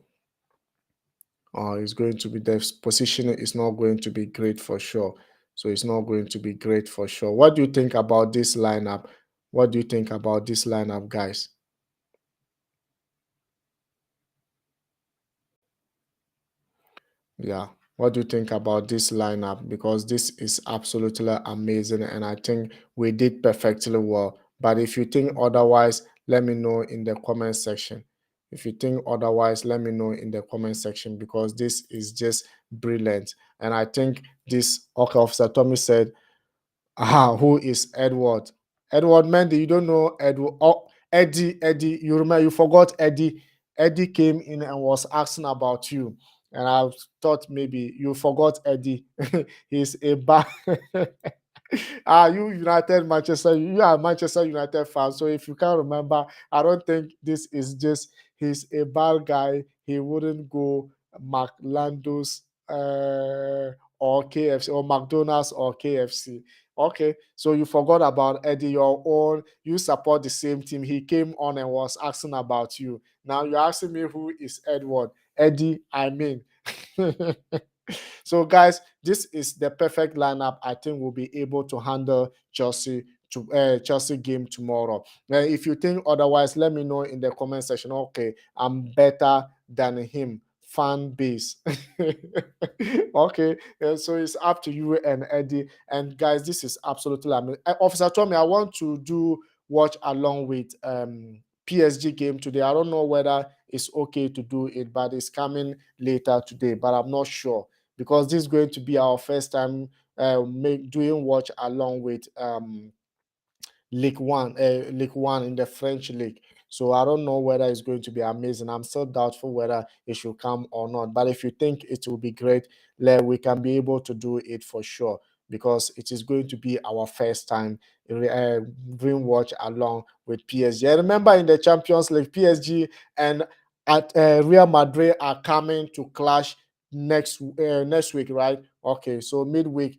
It's going to be the position is not going to be great for sure. So it's not going to be great for sure. What do you think about this lineup? What do you think about this lineup, guys? Yeah. What do you think about this lineup? Because this is absolutely amazing, and I think we did perfectly well. But if you think otherwise, let me know in the comment section. If you think otherwise, let me know in the comment section because this is just brilliant. And I think this, okay, Officer Tommy said who is Edward? Edward Mendy, you don't know Edward. Oh, Eddie, you remember, you forgot Eddie. Eddie came in and was asking about you. And I thought maybe you forgot Eddie. He's a bad. You United Manchester, you are Manchester United fan. So if you can't remember, I don't think this is just he's a bad guy. He wouldn't go McLando's or KFC or McDonald's or KFC. Okay, so you forgot about Eddie, your own. You support the same team. He came on and was asking about you. Now you're asking me who is Edward. Eddie, I mean. So, guys, this is the perfect lineup. I think we'll be able to handle Chelsea game tomorrow. Now, if you think otherwise, let me know in the comment section. Okay, I'm better than him. Fan base. Okay, so it's up to you and Eddie. And guys, this is absolutely amazing. Officer Tommy, I want to do watch along with PSG game today. I don't know whether it's okay to do it, but it's coming later today. But I'm not sure because this is going to be our first time doing watch along with League One in the French league. So I don't know whether it's going to be amazing. I'm still doubtful whether it should come or not. But if you think it will be great, we can be able to do it for sure because it is going to be our first time doing watch along with PSG. I remember in the Champions League, PSG and at Real Madrid are coming to clash next week, right? Okay, so midweek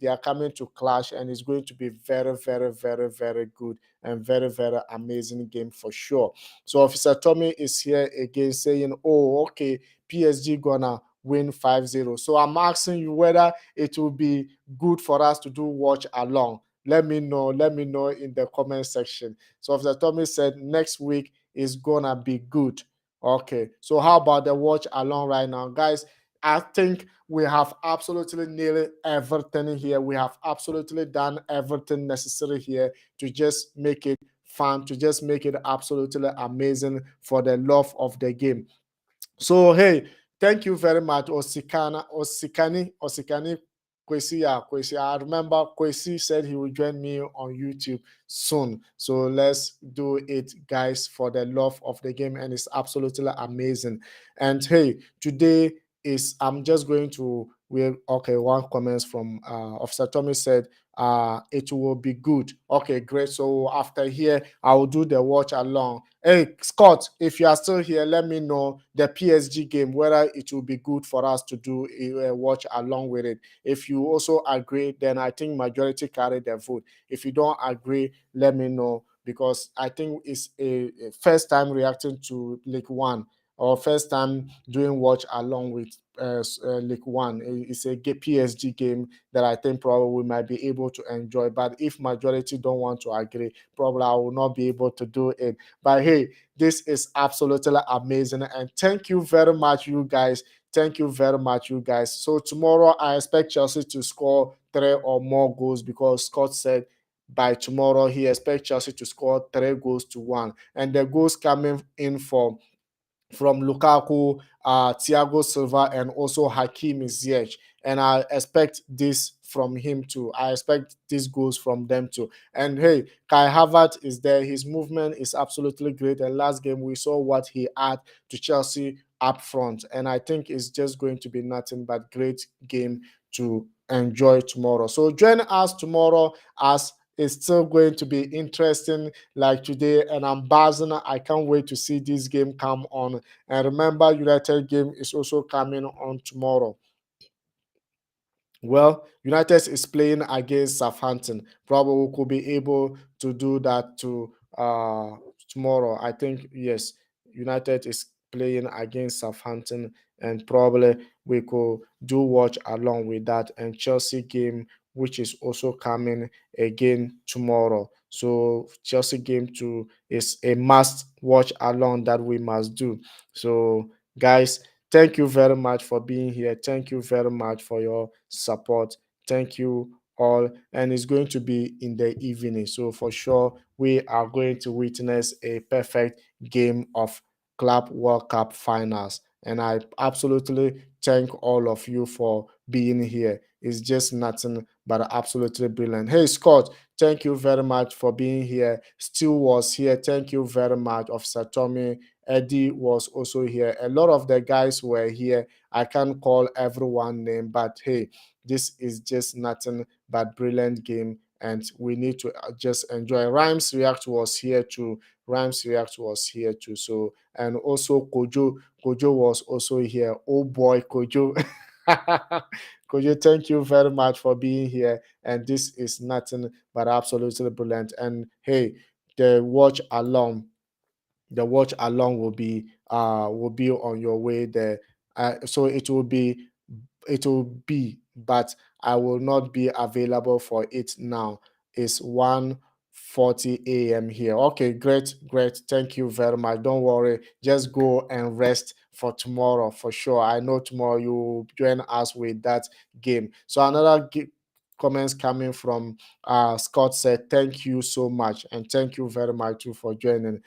they are coming to clash and it's going to be very very very very good and very very amazing game for sure. So Officer Tommy is here again saying, oh, okay, PSG gonna win 5-0. So I'm asking you whether it will be good for us to do watch along. Let me know in the comment section. So Officer Tommy said next week is gonna be good. Okay, so how about the watch along right now, guys? I think we have absolutely nailed everything here. We have absolutely done everything necessary here to just make it fun, to just make it absolutely amazing for the love of the game. So hey, thank you very much, Osikani Kwesi. Yeah, Kwesi. I remember Kwesi said he will join me on YouTube soon. So let's do it, guys, for the love of the game, and it's absolutely amazing. And hey, today is I'm just going to we okay. One comments from Officer Tommy said it will be good. Okay, great. So after here, I will do the watch along. Hey, Scott, if you are still here, let me know the PSG game, whether it will be good for us to do a watch along with it. If you also agree, then I think majority carry the vote. If you don't agree, let me know, because I think it's a first time reacting to League One, or first time doing watch along with League One. It's a PSG game that I think probably we might be able to enjoy. But if majority don't want to agree, probably I will not be able to do it. But hey, this is absolutely amazing, and thank you very much, you guys. Thank you very much, you guys. So tomorrow I expect Chelsea to score 3 or more goals, because Scott said by tomorrow he expects Chelsea to score 3 goals to 1, and the goals coming in from Lukaku, Thiago Silva, and also Hakim Ziyech. And I expect this from him too. I expect these goals from them too. And hey, Kai Havertz is there. His movement is absolutely great. And last game we saw what he had to Chelsea up front. And I think it's just going to be nothing but great game to enjoy tomorrow. So join us tomorrow, as it's still going to be interesting like today, and I'm buzzing. I can't wait to see this game come on. And remember, United game is also coming on tomorrow. Well, United is playing against Southampton. Probably we could be able to do that to tomorrow. I think yes, United is playing against Southampton, and probably we could do watch along with that. And Chelsea game, which is also coming again tomorrow. So Chelsea game too is a must watch along that we must do. So guys, thank you very much for being here. Thank you very much for your support. Thank you all. And it's going to be in the evening. So for sure, we are going to witness a perfect game of Club World Cup finals. And I absolutely thank all of you for being here. It's just nothing but absolutely brilliant. Hey, Scott, thank you very much for being here. Stu was here. Thank you very much. Officer Tommy, Eddie was also here. A lot of the guys were here. I can't call everyone name, but hey, this is just nothing but brilliant game, and we need to just enjoy. Rhymes React was here too. Rhymes React was here too. So, and also Kojo was also here. Oh boy, Kojo. Kojo, thank you very much for being here. And this is nothing but absolutely brilliant. And hey, the watch along will be on your way there. So it will be, but I will not be available for it now. It's 1:40 a.m. here. Okay, great, great. Thank you very much. Don't worry. Just go and rest for tomorrow for sure. I know tomorrow you will join us with that game. So another comments coming from Scott said, thank you so much, and thank you very much too for joining.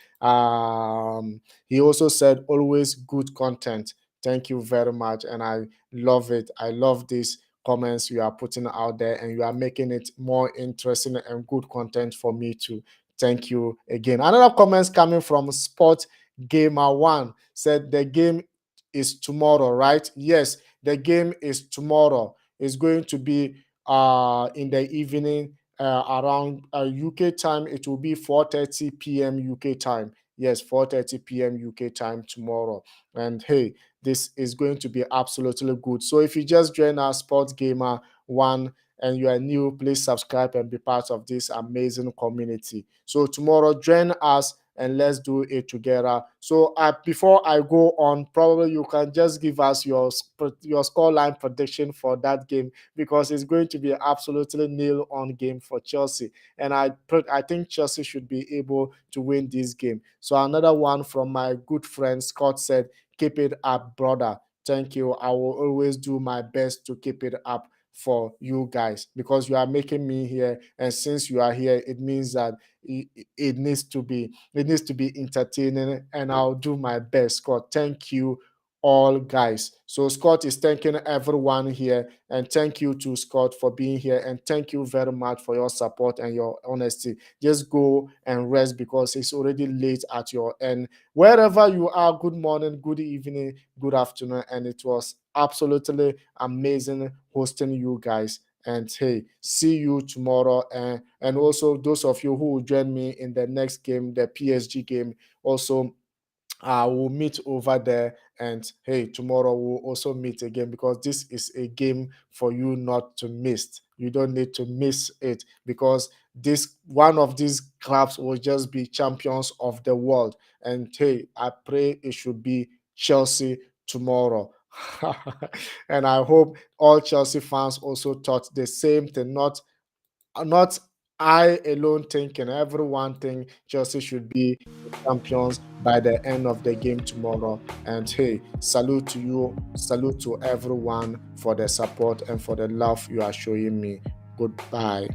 He also said, always good content. Thank you very much, and I love it. I love these comments you are putting out there, and you are making it more interesting and good content for me too. Thank you again. Another comments coming from Sport Gamer One said the game is tomorrow, right? Yes, the game is tomorrow. It's going to be in the evening around UK time. It will be 4:30 p.m. UK time. Yes, 4:30 p.m. UK time tomorrow. And hey, this is going to be absolutely good. So if you just join our Sports Gamer One and you are new, please subscribe and be part of this amazing community. So tomorrow, join us and let's do it together. So before I go on, probably you can just give us your scoreline prediction for that game, because it's going to be an absolutely nil on game for Chelsea, and I think Chelsea should be able to win this game. So another one from my good friend Scott said, keep it up, brother. Thank you. I will always do my best to keep it up for you guys, because you are making me here, and since you are here, it means that it needs to be entertaining, and I'll do my best. Scott, thank you all guys. So Scott is thanking everyone here, and thank you to Scott for being here, and thank you very much for your support and your honesty. Just go and rest, because it's already late at your end. Wherever you are, good morning, good evening, good afternoon, and it was absolutely amazing hosting you guys. And hey, see you tomorrow. And also those of you who will join me in the next game, the PSG game, also we'll meet over there. And hey, tomorrow we'll also meet again, because this is a game for you not to miss. You don't need to miss it, because this one of these clubs will just be champions of the world. And hey, I pray it should be Chelsea tomorrow. And I hope all Chelsea fans also thought the same thing, not I alone thinking, everyone think Chelsea should be champions by the end of the game tomorrow. And hey, salute to you, salute to everyone for the support and for the love you are showing me. Goodbye.